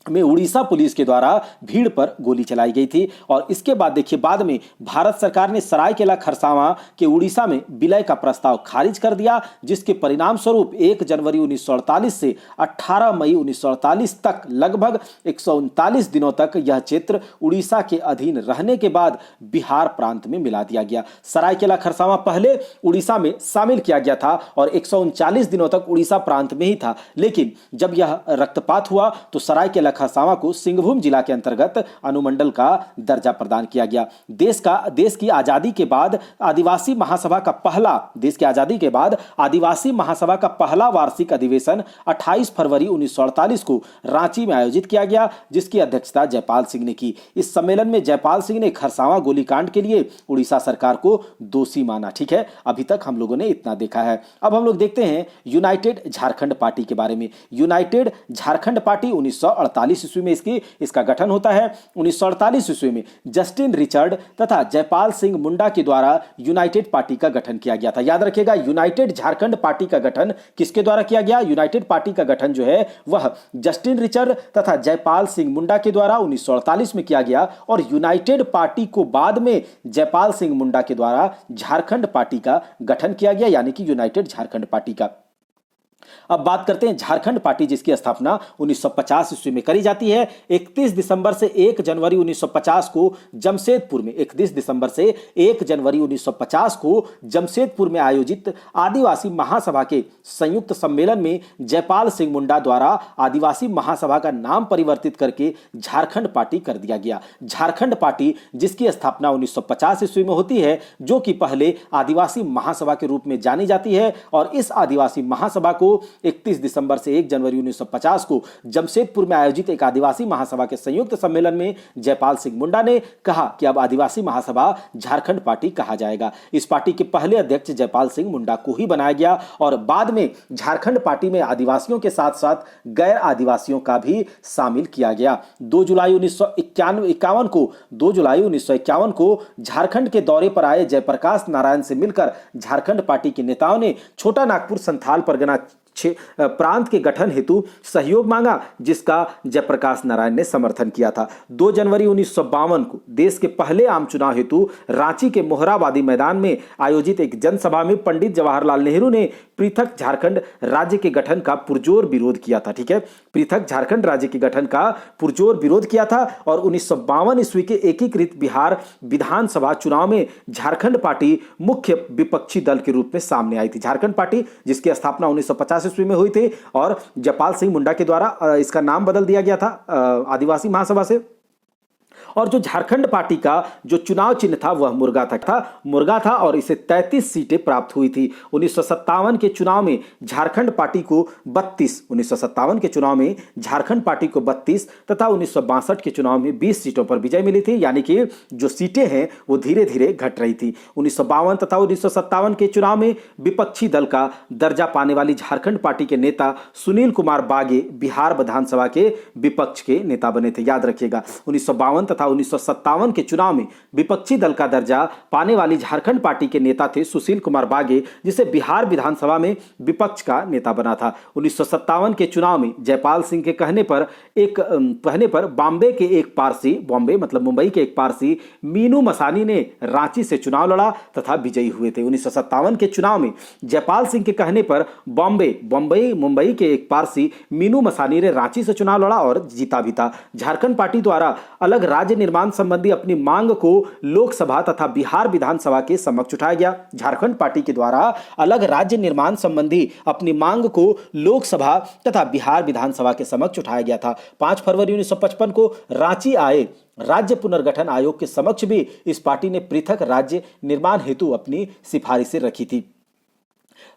में उड़ीसा पुलिस के द्वारा भीड़ पर गोली चलाई गई थी और इसके बाद देखिए, बाद में भारत सरकार ने सरायकेला खरसावां के उड़ीसा में विलय का प्रस्ताव खारिज कर दिया, जिसके परिणाम स्वरूप 1 जनवरी 1948 से 18 मई 1948 तक लगभग 139 दिनों तक यह क्षेत्र उड़ीसा के अधीन रहने के बाद बिहार प्रांत में मिला दिया गया। सरायकेला खरसावां पहले उड़ीसा में शामिल किया गया था और 139 दिनों तक उड़ीसा प्रांत में ही था, लेकिन जब यह रक्तपात हुआ तो सरायकेला खरसावां को सिंहभूम जिला के अंतर्गत अनुमंडल का दर्जा प्रदान किया गया। देश की आजादी के बाद आदिवासी महासभा का पहला वार्षिक अधिवेशन 28 फरवरी 1948 को रांची में आयोजित किया गया, जिसकी अध्यक्षता जयपाल सिंह ने की। इस सम्मेलन में जयपाल सिंह ने खरसावां गोलीकांड के लिए उड़ीसा सरकार को दोषी माना। ठीक है, अभी तक हम लोगों ने इतना देखा है। अब हम लोग देखते हैं यूनाइटेड झारखंड पार्टी के बारे में। यूनाइटेड झारखंड पार्टी 1948 ईस्वी में इसका गठन होता है। 1948 ईस्वी में जस्टिन रिचर्ड तथा जयपाल सिंह मुंडा के द्वारा यूनाइटेड पार्टी का गठन किया गया था। याद रखिएगा, यूनाइटेड झारखंड पार्टी का गठन किसके द्वारा किया गया? यूनाइटेड पार्टी का गठन जो है वह जस्टिन रिचर्ड तथा जयपाल सिंह मुंडा के द्वारा 1948 में किया गया और यूनाइटेड पार्टी को बाद में जयपाल सिंह मुंडा के द्वारा झारखंड पार्टी का गठन किया गया, यानी कि यूनाइटेड झारखंड पार्टी का। अब बात करते हैं झारखंड पार्टी, जिसकी स्थापना 1950 ईस्वी में करी जाती है। 31 दिसंबर से 1 जनवरी 1950 को जमशेदपुर में 31 दिसंबर से 1 जनवरी 1950 को जमशेदपुर में आयोजित आदिवासी महासभा के संयुक्त सम्मेलन में जयपाल सिंह मुंडा द्वारा आदिवासी महासभा का नाम परिवर्तित करके झारखंड पार्टी कर दिया गया। झारखंड पार्टी जिसकी स्थापना 1950 ईस्वी में होती है, जो कि पहले आदिवासी महासभा के रूप में जानी जाती है और इस आदिवासी महासभा को 31 दिसंबर से 1 जनवरी 1950 को जमशेदपुर में आयोजित एक आदिवासी महासभा के संयुक्त सम्मेलन में जयपाल सिंह मुंडा ने कहा कि अब आदिवासी महासभा झारखंड पार्टी कहा जाएगा। इस पार्टी के पहले अध्यक्ष जयपाल सिंह मुंडा को ही बनाया गया और बाद में झारखंड पार्टी में आदिवासियों के साथ साथ गैर आदिवासियों का भी शामिल किया गया। 2 जुलाई 1951 को झारखंड के दौरे पर आए जयप्रकाश नारायण से मिलकर झारखंड पार्टी के नेताओं ने छोटा नागपुर संथाल परगना प्रांत के गठन हेतु सहयोग मांगा, जिसका जयप्रकाश नारायण ने समर्थन किया था। 2 जनवरी 1952 को देश के पहले आम चुनाव हेतु रांची के मोहराबादी मैदान में आयोजित एक जनसभा में पंडित जवाहरलाल नेहरू ने पृथक झारखंड राज्य के गठन का पुरजोर विरोध किया था। ठीक है, पृथक झारखंड राज्य के गठन का पुरजोर विरोध किया था और 1952 ईस्वी के एकीकृत बिहार विधानसभा चुनाव में झारखंड पार्टी मुख्य विपक्षी दल के रूप में सामने आई थी। झारखंड पार्टी जिसकी स्थापना 1950 ईस्वी में हुई थी और जयपाल सिंह मुंडा के द्वारा इसका नाम बदल दिया गया था आदिवासी महासभा से। और जो झारखंड पार्टी का जो चुनाव चिन्ह था वह मुर्गा था और इसे 33 सीटें प्राप्त हुई थी। 1957 के चुनाव में झारखंड पार्टी को 32 तथा 1962 के चुनाव में 20 सीटों पर विजय मिली थी, यानी कि जो सीटें हैं वो धीरे धीरे घट रही थी। 1952 तथा 1957 के चुनाव में विपक्षी दल का दर्जा पाने वाली झारखंड पार्टी के नेता सुनील कुमार बागे बिहार विधानसभा के विपक्ष के नेता बने थे। याद रखिएगा, 1952 तथा 1957 के चुनाव में विपक्षी दल का दर्जा पाने वाली झारखंड पार्टी के नेता थे सुशील कुमार बागे, जिसे बिहार विधानसभा में विपक्ष का नेता बना था। 1957 के चुनाव में जयपाल सिंह के कहने पर बॉम्बे के एक पारसी, बॉम्बे मतलब मुंबई के एक पारसी मीनू मसानी ने रांची से चुनाव लड़ा तथा विजयी हुए थे। 1957 के चुनाव में जयपाल सिंह के कहने पर मुंबई के एक पारसी मीनू मसानी ने रांची से चुनाव लड़ा और जीता भी था। झारखंड पार्टी द्वारा अलग राज्य राज्य निर्माण संबंधी अपनी मांग को लोकसभा तथा बिहार विधानसभा के समक्ष उठाया गया। झारखंड पार्टी के द्वारा अलग राज्य निर्माण संबंधी अपनी मांग को लोकसभा तथा बिहार विधानसभा के समक्ष उठाया गया था। 5 फरवरी 1955 को रांची आए राज्य पुनर्गठन आयोग के समक्ष भी इस पार्टी ने पृथक राज्य निर्माण हेतु अपनी सिफारिशें रखी थी।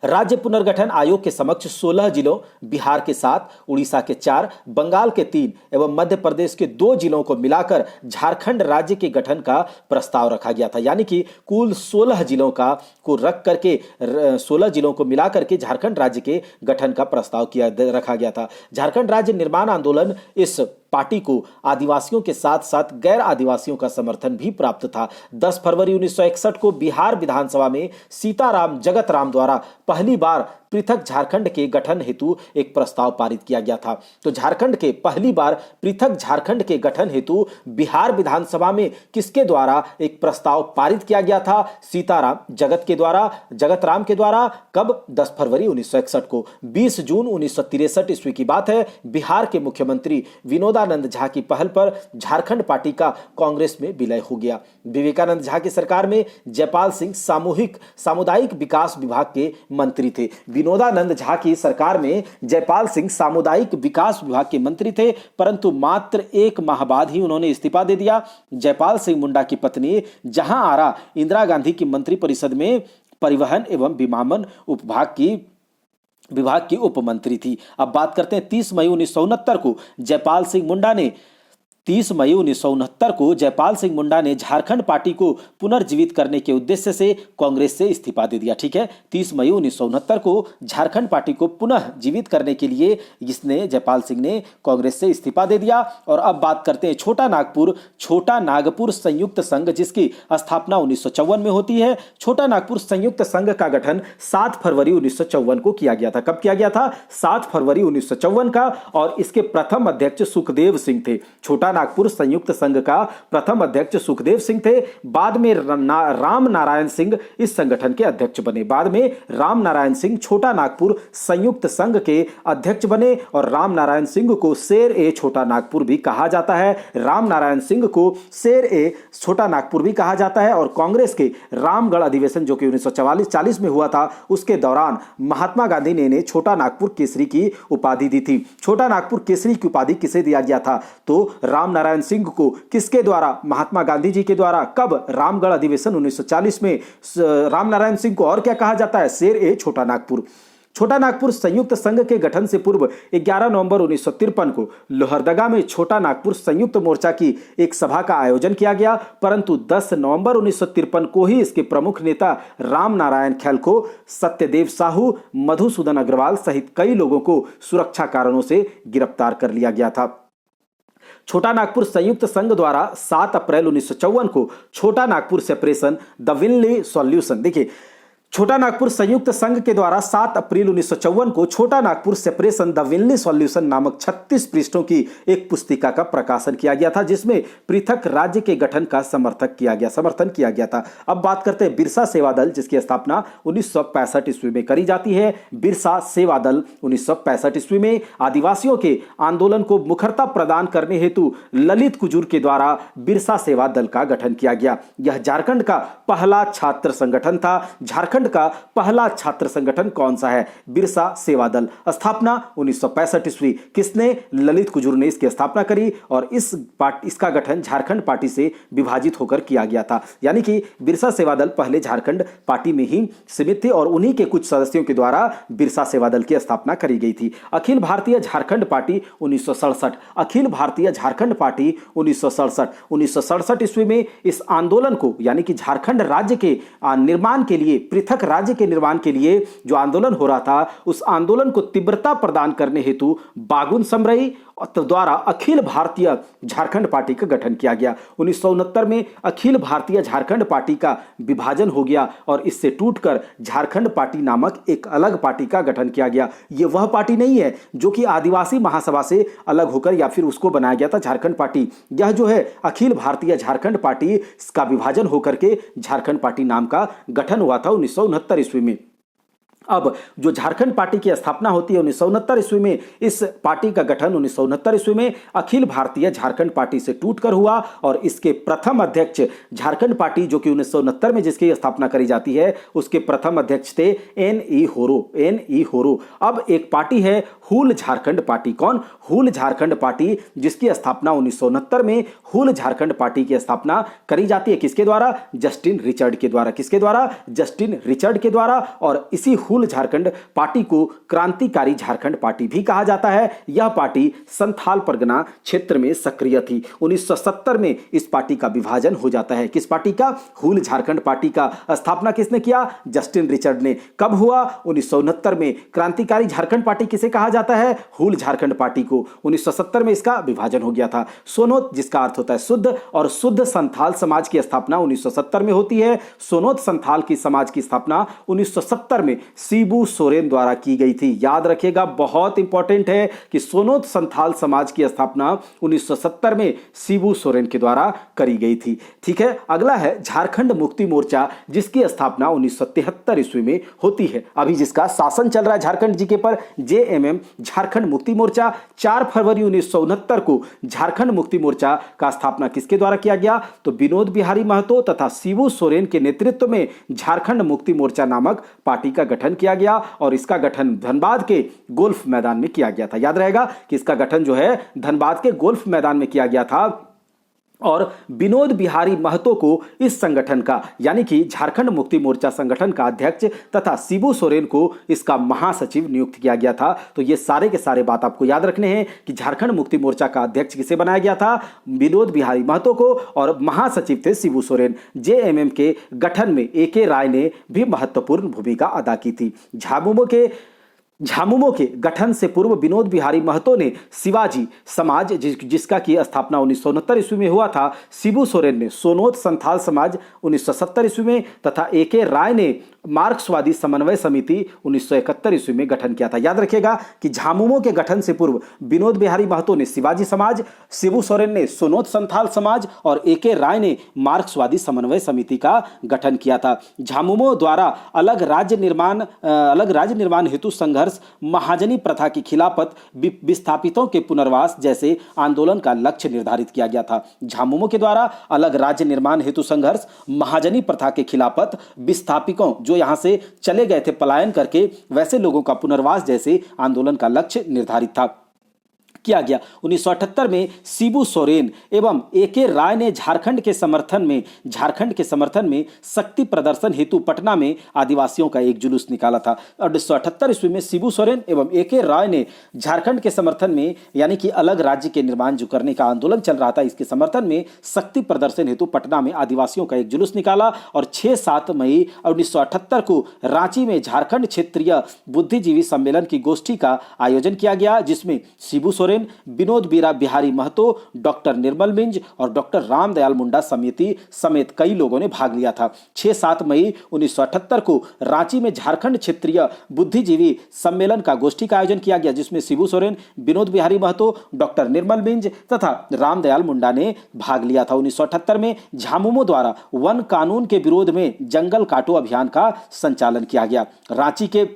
राज्य पुनर्गठन आयोग के समक्ष 16 जिलों, बिहार के 7, उड़ीसा के 4, बंगाल के 3 एवं मध्य प्रदेश के 2 जिलों को मिलाकर झारखंड राज्य के गठन का प्रस्ताव रखा गया था। यानी कि कुल 16 जिलों को रख करके 16 जिलों को मिलाकर के झारखंड राज्य के गठन का प्रस्ताव रखा गया था। झारखंड राज्य निर्माण आंदोलन इस पार्टी को आदिवासियों के साथ साथ गैर आदिवासियों का समर्थन भी प्राप्त था। 10 फरवरी 1961 को बिहार विधानसभा में सीताराम जगतराम द्वारा पहली बार पृथक झारखंड के गठन हेतु एक प्रस्ताव पारित किया गया था। तो पहली बार पृथक झारखंड के गठन हेतु बिहार विधानसभा में किसके द्वारा एक प्रस्ताव पारित किया गया था? सीताराम जगतराम के द्वारा। कब? 10 फरवरी 1961 को। 20 जून 1963 ईस्वी की बात है। बिहार के मुख्यमंत्री विनोदानंद झा की पहल पर झारखंड पार्टी का कांग्रेस में विलय हो गया। विवेकानंद झा की सरकार में जयपाल सिंह सामुदायिक विकास विभाग के मंत्री थे। विनोदानंद झा की सरकार में जयपाल सिंह सामुदायिक विकास विभाग के मंत्री थे, परंतु मात्र 1 माह बाद ही उन्होंने इस्तीफा दे दिया। जयपाल सिंह मुंडा की पत्नी जहां आरा इंदिरा गांधी की मंत्रिपरिषद में परिवहन एवं विभाग की उपमंत्री थी। अब बात करते हैं 30 मई 1969 को जयपाल सिंह मुंडा ने झारखंड पार्टी को पुनर्जीवित करने के उद्देश्य से कांग्रेस से इस्तीफा दे दिया। ठीक है, 30 मई 1969 को झारखंड पार्टी को पुनः जीवित करने के लिए जयपाल सिंह ने कांग्रेस से इस्तीफा दे दिया। और अब बात करते हैं छोटा नागपुर संयुक्त संघ, जिसकी स्थापना 1954 में होती है। छोटा नागपुर संयुक्त संघ का गठन 7 फरवरी 1954 को किया गया था। कब किया गया था? 7 फरवरी 1954 का। और इसके प्रथम अध्यक्ष सुखदेव सिंह थे। छोटा नागपुर संयुक्त संघ का प्रथम अध्यक्ष सुखदेव सिंह थे। बाद में राम नारायण सिंह इस संगठन के अध्यक्ष बने। बाद में राम नारायण सिंह छोटा नागपुर संयुक्त संघ के अध्यक्ष बने। और राम नारायण सिंह को शेर ए छोटा नागपुर भी कहा जाता है। राम नारायण सिंह को शेर ए छोटा नागपुर भी कहा जाता है। और कांग्रेस के रामगढ़ अधिवेशन जो कि 1940 में हुआ था, उसके दौरान महात्मा गांधी ने इन्हें छोटा नागपुर केसरी की उपाधि दी थी। छोटा नागपुर केसरी की उपाधि किसे दिया गया था? तो राम नारायण सिंह को। किसके द्वारा? महात्मा गांधी जी के द्वारा। कब? रामगढ़ अधिवेशन 1940 में। राम नारायण सिंह को और क्या कहा जाता है? शेर ए छोटा नागपुर। छोटा नागपुर संयुक्त संघ के गठन से पूर्व 11 नवंबर 1953 को लोहरदगा में छोटा नागपुर संयुक्त मोर्चा की एक सभा का आयोजन किया गया, परंतु 10 नवंबर 1953 को ही इसके प्रमुख नेता राम नारायण खैलखो, सत्यदेव साहू, मधुसूदन अग्रवाल सहित कई लोगों को सुरक्षा कारणों से गिरफ्तार कर लिया गया था। छोटा नागपुर संयुक्त संघ द्वारा 7 अप्रैल 1954 को छोटा नागपुर सेपरेशन द विनली सॉल्यूशन, देखिए छोटा नागपुर संयुक्त संघ के द्वारा 7 अप्रैल 1954 को छोटा नागपुर सेपरेशन द विनली सॉल्यूशन नामक 36 पृष्ठों की एक पुस्तिका का प्रकाशन किया गया था, जिसमें पृथक राज्य के गठन का समर्थन किया गया था। अब बात करते हैं बिरसा सेवा दल, जिसकी स्थापना 1965 ईस्वी में करी जाती है। बिरसा सेवा दल 1965 ईस्वी में आदिवासियों के आंदोलन को मुखरता प्रदान करने हेतु ललित कुजूर के द्वारा बिरसा सेवा दल का गठन किया गया। यह झारखंड का पहला छात्र संगठन था। झारखंड का पहला छात्र संगठन कौन सा है? बिरसा सेवा दल। स्थापना 1965 ईस्वी। किसने? ललित कुजूर ने इसकी स्थापना करी। और इसका गठन झारखंड पार्टी से विभाजित होकर किया गया था। यानी कि बिरसा सेवा दल पहले झारखंड पार्टी में ही सीमित थी और उन्हीं के कुछ सदस्यों के द्वारा बिरसा सेवा दल की स्थापना करी गई थी। अखिल भारतीय झारखंड पार्टी 1967। अखिल भारतीय झारखंड पार्टी 1967 ईस्वी में इस आंदोलन को, यानी कि झारखंड राज्य के निर्माण के लिए, पृथक राज्य के निर्माण के लिए जो आंदोलन हो रहा था, उस आंदोलन को तीव्रता प्रदान करने हेतु बागुन समरई द्वारा अखिल भारतीय झारखंड पार्टी का गठन किया गया। 1969 में अखिल भारतीय झारखंड पार्टी का विभाजन हो गया और इससे टूटकर झारखंड पार्टी नामक एक अलग पार्टी का गठन किया गया। यह वह पार्टी नहीं है जो कि आदिवासी महासभा से अलग होकर या फिर उसको बनाया गया था झारखंड पार्टी। यह जो है अखिल भारतीय झारखंड पार्टी का विभाजन होकर के झारखंड पार्टी नाम का गठन हुआ था 1969 ईस्वी में। अब जो झारखंड पार्टी की स्थापना होती है 1969 ईस्वी में, इस पार्टी का गठन 1969 ईस्वी में अखिल भारतीय झारखंड पार्टी से टूटकर हुआ और इसके प्रथम अध्यक्ष झारखंड पार्टी जो कि 1969 में जिसकी स्थापना करी जाती है उसके प्रथम अध्यक्ष थे एन.ई. होरो। अब एक पार्टी है हूल झारखंड पार्टी। कौन? हूल झारखंड पार्टी, जिसकी स्थापना 1969 में हूल झारखंड पार्टी की स्थापना करी जाती है किसके द्वारा? जस्टिन रिचर्ड के द्वारा। किसके द्वारा? जस्टिन रिचर्ड के द्वारा। और इसी हूल झारखंड पार्टी को क्रांतिकारी झारखंड पार्टी भी कहा जाता है। यह पार्टी संथाल परगना क्षेत्र में सक्रिय थी। 1970 में इस पार्टी का विभाजन हो जाता है। किस पार्टी का? हूल झारखंड पार्टी का। स्थापना किसने किया? जस्टिन रिचर्ड ने। कब हुआ? 1969 में। क्रांतिकारी झारखंड पार्टी किसे कहा जाता है? हूल झारखंड पार्टी को। 1970 में इसका विभाजन हो गया था। सोनोत, जिसका अर्थ होता है शुद्ध, और शुद्ध संथाल समाज की स्थापना 1970 में होती है। सोनोत संथाल की समाज की स्थापना 1970 में शिबू सोरेन द्वारा की गई थी। याद रखिएगा, बहुत इंपॉर्टेंट है कि सोनोत संथाल समाज की स्थापना 1970 में शिबू सोरेन के द्वारा करी गई थी। ठीक है, अगला है झारखंड मुक्ति मोर्चा, जिसकी स्थापना 1973 ईस्वी में होती है। अभी जिसका शासन चल रहा है झारखंड जीके पर, जेएमएम झारखंड मुक्ति मोर्चा। 4 फरवरी 1969 को झारखंड मुक्ति मोर्चा का स्थापना किसके द्वारा किया गया? तो विनोद बिहारी महतो तथा शिबू सोरेन के नेतृत्व में झारखंड मुक्ति मोर्चा नामक पार्टी का गठन किया गया और इसका गठन धनबाद के गोल्फ मैदान में किया गया था। याद रहेगा कि इसका गठन जो है धनबाद के गोल्फ मैदान में किया गया था। और विनोद बिहारी महतो को इस संगठन का, यानी कि झारखंड मुक्ति मोर्चा संगठन का अध्यक्ष तथा शिबू सोरेन को इसका महासचिव नियुक्त किया गया था। तो ये सारे के सारे बात आपको याद रखने हैं कि झारखंड मुक्ति मोर्चा का अध्यक्ष किसे बनाया गया था? विनोद बिहारी महतो को, और महासचिव थे शिबू सोरेन। जेएमएम के गठन में ए.के. राय ने भी महत्वपूर्ण भूमिका अदा की थी। झामुमो के गठन से पूर्व विनोद बिहारी महतो ने शिवाजी समाज, जिसका की स्थापना 1969 ईस्वी में हुआ था, शिबू सोरेन ने सोनोत संथाल समाज 1970 ईस्वी में तथा ए.के. राय ने मार्क्सवादी समन्वय समिति 1971 ईस्वी में गठन किया था। याद रखिएगा कि झामुमो के गठन से पूर्व विनोद बिहारी महतो ने शिवाजी समाज, शिबू सोरेन ने सोनोत संथाल समाज और ए.के. राय ने मार्क्सवादी समन्वय समिति का गठन किया था। झामुमो द्वारा अलग राज्य निर्माण हेतु संघर्ष, महाजनी प्रथा की खिलाफत, विस्थापितों के पुनर्वास जैसे आंदोलन का लक्ष्य निर्धारित किया गया था। झामुमो के द्वारा अलग राज्य निर्माण हेतु संघर्ष, महाजनी प्रथा के खिलाफत, विस्थापितों जो यहां से चले गए थे पलायन करके, वैसे लोगों का पुनर्वास जैसे आंदोलन का लक्ष्य निर्धारित था किया गया। 1978 में शिबू सोरेन एवं ए.के. राय ने झारखंड के समर्थन में शक्ति प्रदर्शन हेतु पटना में आदिवासियों का एक जुलूस निकाला था। 1978 ईस्वी में शिबू सोरेन एवं ए.के. राय ने झारखंड के समर्थन में, यानी कि अलग राज्य के निर्माण जो करने का आंदोलन चल रहा था, इसके समर्थन में शक्ति प्रदर्शन हेतु पटना में आदिवासियों का एक जुलूस निकाला और 6-7 मई 1978 को रांची में झारखंड क्षेत्रीय बुद्धिजीवी सम्मेलन की गोष्ठी का आयोजन किया गया, जिसमें शिबू सोरेन, विनोद बिहारी महतो, डॉक्टर निर्मल मिंज और डॉक्टर रामदयाल मुंडा समेत कई लोगों ने भाग लिया था। 6-7 मई 1978 को रांची में झारखंड क्षेत्रीय बुद्धिजीवी सम्मेलन का गोष्ठी का आयोजन किया गया, जिसमें शिबू सोरेन, विनोद बिहारी महतो, डॉक्टर निर्मल मिंज तथा रामदयाल मुंडा ने भाग लिया था। 1978 में झामुमो द्वारा वन कानून के विरोध में जंगल काटो अभियान का संचालन किया गया। रांची के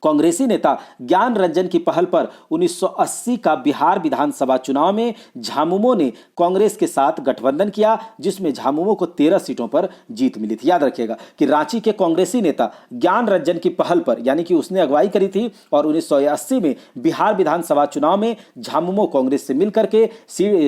कांग्रेसी नेता ज्ञान रंजन की पहल पर 1980 का बिहार विधानसभा चुनाव में झामुमो ने कांग्रेस के साथ गठबंधन किया, जिसमें झामुमो को 13 सीटों पर जीत मिली थी। याद रखिएगा कि रांची के कांग्रेसी नेता ज्ञान रंजन की पहल पर, यानी कि उसने अगुवाई करी थी, और 1980 में बिहार विधानसभा चुनाव में झामुमो कांग्रेस से मिलकर के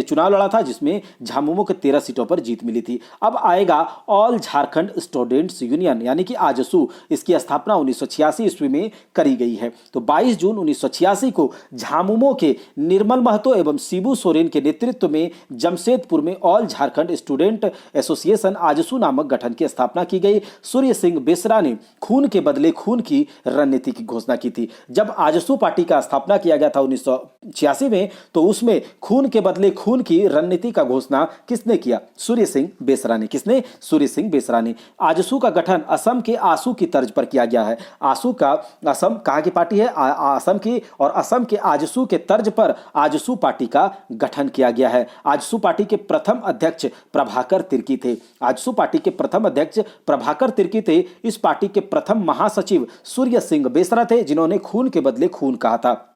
चुनाव लड़ा था, जिसमें झामुमो को 13 सीटों पर जीत मिली थी। अब आएगा ऑल झारखंड स्टूडेंट्स यूनियन, यानी कि आजसू। इसकी स्थापना 1986 ईस्वी में करी गई है। तो 22 जून 1986 को झामुमो के निर्मल महतो एवं शिबू सोरेन के नेतृत्व में जमशेदपुर में all Jharkhand student association AJSU नामक गठन की स्थापना की गई। सूर्य सिंह बेसरा ने खून के बदले खून की रणनीति की घोषणा की थी। जब आजसू पार्टी का स्थापना किया गया था 1986 में, तो उसमें खून के बदले खून की रणनीति का घोषणा किसने किया? सूर्य सिंह बेसरा ने। किसने? सूर्य सिंह बेसरा ने। आजसू का गठन असम के आसू की तर्ज पर किया गया है। असम असम कहाँ की पार्टी है? असम की, और असम के आजसू के तर्ज पर आजसू पार्टी का गठन किया गया है। आजसू पार्टी के प्रथम अध्यक्ष प्रभाकर तिर्की थे। आजसू पार्टी के प्रथम अध्यक्ष प्रभाकर तिर्की थे। इस पार्टी के प्रथम महासचिव सूर्य सिंह बेसरा थे, जिन्होंने खून के बदले खून कहा था।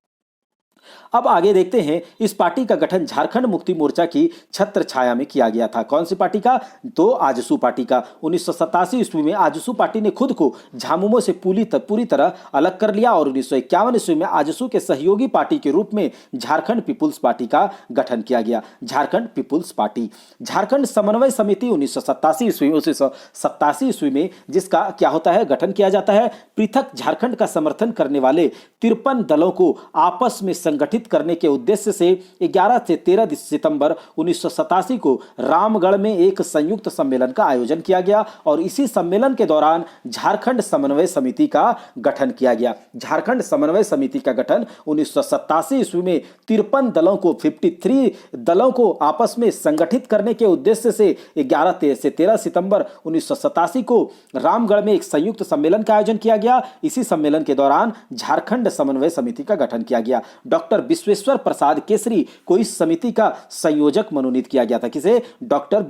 अब आगे देखते हैं, इस पार्टी का गठन झारखंड मुक्ति मोर्चा की छत्र छाया में किया गया था। कौन सी पार्टी का? तो आजसू पार्टी का। 1987 ईस्वी में आजसू पार्टी ने खुद को झामुमो से पूरी तरह अलग कर लिया और 1951 ईस्वी में आजसू के सहयोगी पार्टी के रूप में झारखंड पीपुल्स पार्टी का गठन किया गया। Jharkhand people's party. झारखंड समन्वय समिति 1987 ईस्वी में जिसका क्या होता है, गठन किया जाता है। पृथक झारखंड का समर्थन करने वाले 53 दलों को आपस में संगठित करने के उद्देश्य से 11 से 13 सितंबर 1987 को रामगढ़ में एक संयुक्त सम्मेलन का आयोजन किया गया और इसी सम्मेलन के दौरान झारखंड समन्वय समिति का गठन किया गया। झारखंड समन्वय समिति का गठन 1987 ईस्वी में 53 दलों को 53 दलों को आपस में संगठित करने के उद्देश्य से 11 से 13 सितंबर 1987 को रामगढ़ में एक संयुक्त सम्मेलन का आयोजन किया गया। इसी सम्मेलन के दौरान झारखंड समन्वय समिति का गठन किया गया। डॉक्टर विश्वेश्वर प्रसाद केसरी को इस समिति का संयोजक मनोनीत किया गया था। किसे? डॉक्टर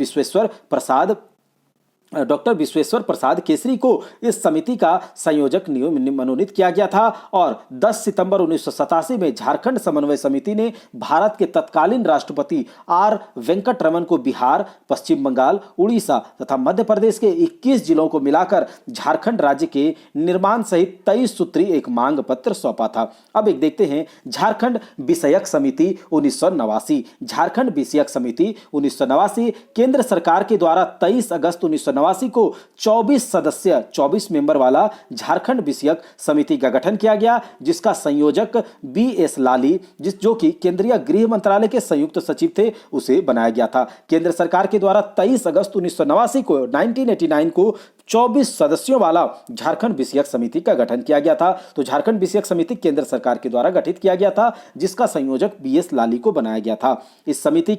विश्वेश्वर प्रसाद केसरी को इस समिति का संयोजक मनोनीत किया गया था और 10 सितंबर 1987 में झारखंड समन्वय समिति ने भारत के तत्कालीन राष्ट्रपति आर वेंकटरमन को बिहार, पश्चिम बंगाल, उड़ीसा तथा मध्य प्रदेश के 21 जिलों को मिलाकर झारखंड राज्य के निर्माण सहित 23 सूत्री एक मांग पत्र सौंपा था। अब एक देखते हैं, झारखंड विषयक समिति 1989। झारखंड विषयक समिति 1989 केंद्र सरकार के द्वारा 23 अगस्त 1989 को 24 मेंबर वाला झारखंड विषयक समिति का गठन किया गया, जिसका संयोजक BS लाली, जो कि केंद्रीय गृह मंत्रालय के संयुक्त सचिव थे, उसे बनाया गया था। केंद्र सरकार के द्वारा 23 अगस्त 1989 को 1989 को 24 सदस्यों वाला झारखंड विषयक समिति का गठन किया गया था। तो झारखंड विषयक समिति केंद्र सरकार के द्वारा गठित किया गया था, जिसका संयोजक BS लाली को बनाया गया था। इस समिति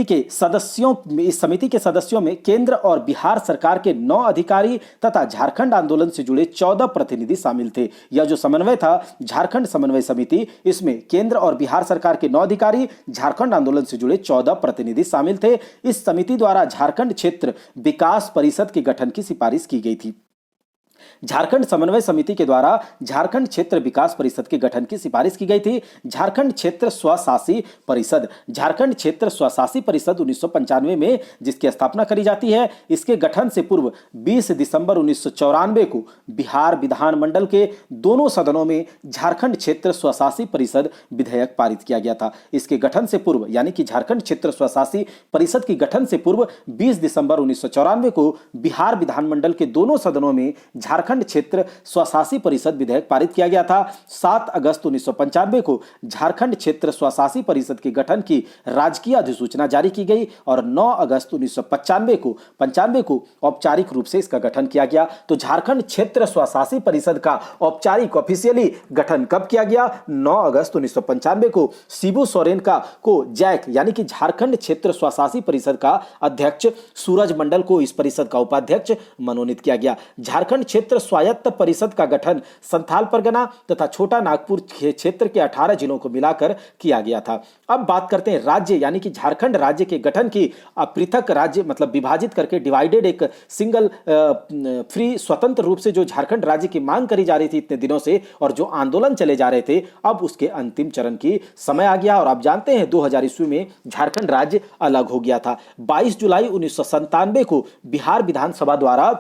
के सदस्यों में केंद्र और बिहार सरकार के 9 अधिकारी तथा झारखंड आंदोलन से जुड़े 14 प्रतिनिधि शामिल थे। यह जो समन्वय था, झारखंड समन्वय समिति, इसमें केंद्र और बिहार सरकार के 9 अधिकारी, झारखंड आंदोलन से जुड़े 14 प्रतिनिधि शामिल थे। इस समिति द्वारा झारखंड क्षेत्र विकास परिषद के गठन की सिफारिश की गई थी। झारखंड समन्वय समिति के द्वारा झारखंड क्षेत्र विकास परिषद के गठन की सिफारिश की गई थी। झारखंड क्षेत्र स्वशासी परिषद। झारखंड क्षेत्र स्वशासी परिषद 1995 में जिसकी स्थापना करी जाती है, इसके गठन से पूर्व 20 दिसंबर 1994 को बिहार विधानमंडल के दोनों सदनों में झारखंड क्षेत्र स्वशासी परिषद विधेयक पारित किया गया था। इसके गठन से पूर्व, यानी कि झारखंड क्षेत्र स्वशासी परिषद की गठन से पूर्व 20 दिसंबर 1994 को बिहार विधानमंडल के दोनों सदनों में झारखंड क्षेत्र स्वशासी परिषद विधेयक पारित किया गया था। 7 अगस्त 1995 को झारखंड क्षेत्र स्वशासी परिषद के गठन की राजकीय अधिसूचना जारी की गई और 9 अगस्त 1995 को औपचारिक रूप से इसका गठन किया गया। तो झारखंड क्षेत्र स्वशासी परिषद का औपचारिक ऑफिशियली गठन कब किया गया? 9 अगस्त 1995 को शिबू सोरेन को जैक, यानी कि झारखंड क्षेत्र स्वशासी परिषद का अध्यक्ष, सूरज मंडल को इस परिषद का उपाध्यक्ष मनोनीत किया गया। झारखंड क्षेत्र स्वायत्त परिषद का गठन संथाल परगना तथा छोटा नागपुर क्षेत्र के 18 जिलों को मिलाकर किया गया था। अब बात करते हैं राज्य, यानी कि झारखंड राज्य के गठन की। पृथक राज्य मतलब विभाजित करके, डिवाइडेड, एक सिंगल फ्री स्वतंत्र रूप से जो झारखंड राज्य की मांग करी जा रही थी इतने दिनों से और जो आंदोलन चले जा रहे थे, अब उसके अंतिम चरण की समय आ गया। और आप जानते हैं 2000 ईस्वी में झारखंड राज्य अलग हो गया था। 22 जुलाई 1997 को बिहार विधानसभा द्वारा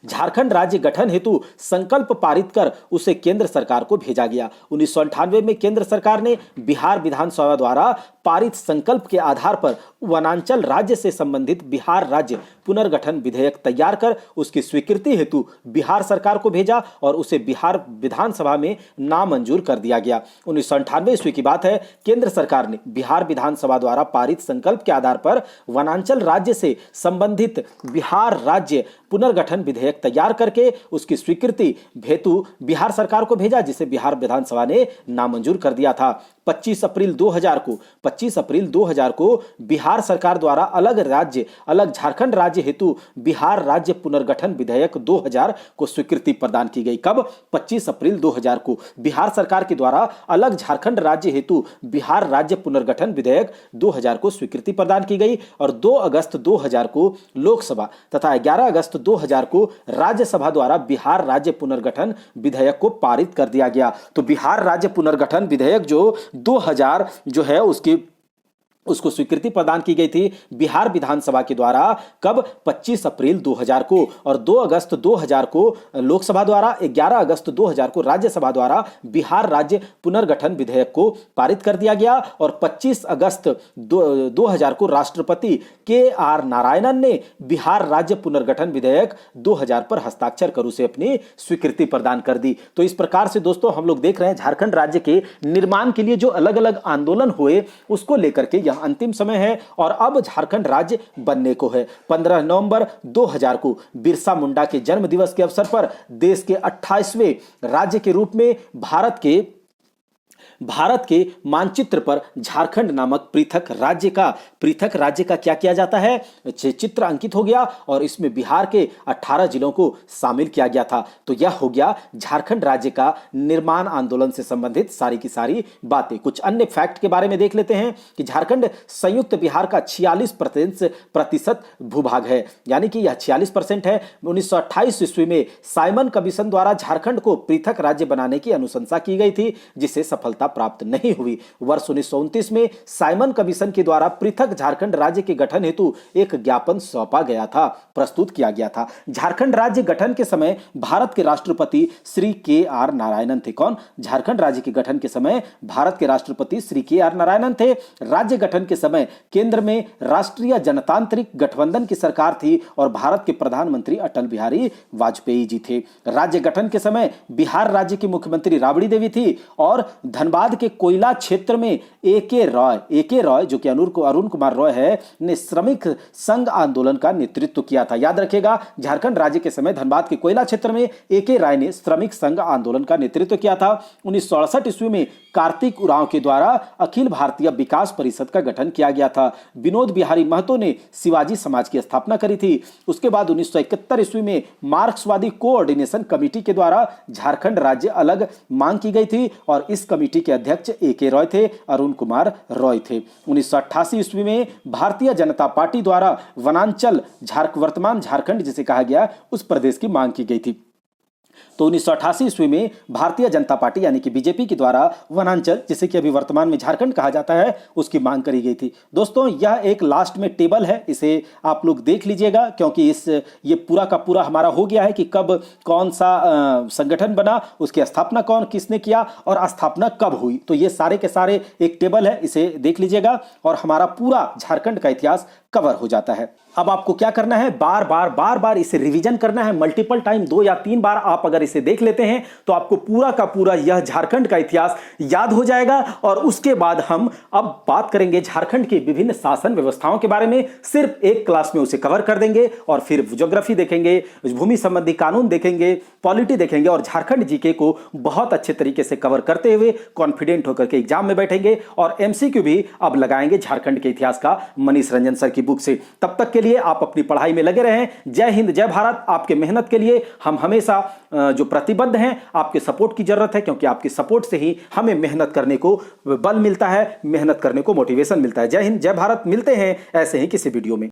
झारखंड राज्य गठन हेतु संकल्प पारित कर उसे केंद्र सरकार को भेजा गया। 1998 में केंद्र सरकार ने बिहार विधानसभा द्वारा पारित संकल्प के आधार पर वनांचल राज्य से संबंधित बिहार राज्य पुनर्गठन विधेयक तैयार कर उसकी स्वीकृति हेतु बिहार सरकार को भेजा और उसे बिहार विधानसभा में नामंजूर कर दिया गया। 1998 ईस्वी की बात है। केंद्र सरकार ने बिहार विधानसभा द्वारा पारित संकल्प के आधार पर वनांचल राज्य से संबंधित बिहार राज्य पुनर्गठन विधेयक तैयार करके उसकी स्वीकृति हेतु बिहार सरकार को भेजा, जिसे बिहार विधानसभा ने नामंजूर कर दिया था। 25 अप्रैल 2000 को बिहार सरकार द्वारा अलग झारखंड राज्य हेतु बिहार राज्य पुनर्गठन विधेयक 2000 को स्वीकृति प्रदान की गई। कब? 25 अप्रैल 2000 को बिहार सरकार के द्वारा अलग झारखंड राज्य हेतु बिहार राज्य पुनर्गठन विधेयक 2000 को स्वीकृति प्रदान की गई और 2 अगस्त 2000 को लोकसभा तथा 11 अगस्त 2000 को राज्यसभा द्वारा बिहार राज्य पुनर्गठन विधेयक को पारित कर दिया गया। तो बिहार राज्य पुनर्गठन विधेयक जो 2000 जो है उसको स्वीकृति प्रदान की गई थी बिहार विधानसभा के द्वारा। कब? 25 अप्रैल 2000 को और 2 अगस्त 2000 को लोकसभा द्वारा, 11 अगस्त 2000 को राज्यसभा द्वारा बिहार राज्य पुनर्गठन विधेयक को पारित कर दिया गया और 25 अगस्त 2000 को राष्ट्रपति के.आर. नारायणन ने बिहार राज्य पुनर्गठन विधेयक 2000 पर हस्ताक्षर कर उसे अपनी स्वीकृति प्रदान कर दी। तो इस प्रकार से दोस्तों हम लोग देख रहे हैं झारखंड राज्य के निर्माण के लिए जो अलग अलग आंदोलन हुए उसको लेकर के यह अंतिम समय है और अब झारखंड राज्य बनने को है। 15 नवंबर 2000 को बिरसा मुंडा के जन्म दिवस के अवसर पर देश के 28वें राज्य के रूप में भारत के मानचित्र पर झारखंड नामक पृथक राज्य का क्या किया जाता है? चित्र अंकित हो गया और इसमें बिहार के 18 जिलों को शामिल किया गया था। तो यह हो गया झारखंड राज्य का निर्माण आंदोलन से संबंधित सारी की सारी बातें। कुछ अन्य फैक्ट के बारे में देख लेते हैं कि झारखंड संयुक्त बिहार का 46% भूभाग है, यानी कि यह 46% है। 1928 ईस्वी में साइमन कमीशन द्वारा झारखंड को पृथक राज्य बनाने की अनुशंसा की गई थी, जिसे सफलता प्राप्त नहीं हुई। वर्ष 1929 में साइमन कमीशन के द्वारा पृथक झारखंड राज्य के गठन हेतु एक ज्ञापन सौंपा गया था, प्रस्तुत किया गया था। झारखंड राज्य गठन के समय भारत के राष्ट्रपति श्री के.आर. नारायणन थे। कौन? झारखंड राज्य के गठन के समय भारत के राष्ट्रपति श्री के.आर. नारायणन थे। राज्य गठन के समय केंद्र में राष्ट्रीय जनतांत्रिक गठबंधन की सरकार थी और भारत के प्रधानमंत्री अटल बिहारी वाजपेयी जी थे। राज्य गठन के समय बिहार राज्य की मुख्यमंत्री राबड़ी देवी थी और धनबाद के कोयला क्षेत्र में ए.के. रॉय जो कि अरुण कुमार रॉय है ने श्रमिक संघ आंदोलन का नेतृत्व किया था। याद रखिएगा, झारखंड राज्य के समय धनबाद के कोयला क्षेत्र में ए.के. राय ने श्रमिक संघ आंदोलन का नेतृत्व किया था। 1968 ईस्वी में कार्तिक उरांव के द्वारा अखिल भारतीय विकास परिषद का गठन किया गया था। विनोद बिहारी महतो ने शिवाजी समाज की स्थापना करी थी। उसके बाद 1971 ईस्वी में मार्क्सवादी कोऑर्डिनेशन कमेटी के द्वारा झारखंड राज्य अलग मांग की गई थी और इस कमेटी के अध्यक्ष ए.के. रॉय थे, अरुण कुमार रॉय थे। 1988 ईस्वी में भारतीय जनता पार्टी द्वारा वनांचल वर्तमान झारखंड जिसे कहा गया उस प्रदेश की मांग की गई थी। तो 1988 ईस्वी में भारतीय जनता पार्टी यानी कि बीजेपी के द्वारा वनांचल जिसे कि अभी वर्तमान में झारखंड कहा जाता है उसकी मांग करी गई थी। दोस्तों यह एक लास्ट में टेबल है, इसे आप लोग देख लीजिएगा क्योंकि ये पूरा का पूरा हमारा हो गया है कि कब कौन सा संगठन बना, उसकी स्थापना किसने किया और स्थापना कब हुई। तो ये सारे के सारे एक टेबल है, इसे देख लीजिएगा और हमारा पूरा झारखंड का इतिहास कवर हो जाता है। अब आपको क्या करना है? बार बार इसे रिवीजन करना है, मल्टीपल टाइम 2 या 3 बार आप अगर इसे देख लेते हैं तो आपको पूरा का पूरा यह झारखंड का इतिहास याद हो जाएगा। और उसके बाद हम अब बात करेंगे झारखंड की विभिन्न शासन व्यवस्थाओं के बारे में। सिर्फ एक क्लास में उसे कवर कर देंगे और फिर ज्योग्राफी देखेंगे, भूमि संबंधी कानून देखेंगे, पॉलिटी देखेंगे और झारखंड जीके को बहुत अच्छे तरीके से कवर करते हुए कॉन्फिडेंट होकर के एग्जाम में बैठेंगे और एमसीक्यू भी अब लगाएंगे झारखंड के इतिहास का मनीष रंजन सर की बुक से। तब तक के लिए आप अपनी पढ़ाई में लगे रहें। जय हिंद, जय भारत। आपके मेहनत के लिए हम हमेशा जो प्रतिबद्ध हैं, आपके सपोर्ट की जरूरत है क्योंकि आपके सपोर्ट से ही हमें मेहनत करने को बल मिलता है, मेहनत करने को मोटिवेशन मिलता है। जय हिंद, जय भारत। मिलते हैं ऐसे ही किसी वीडियो में।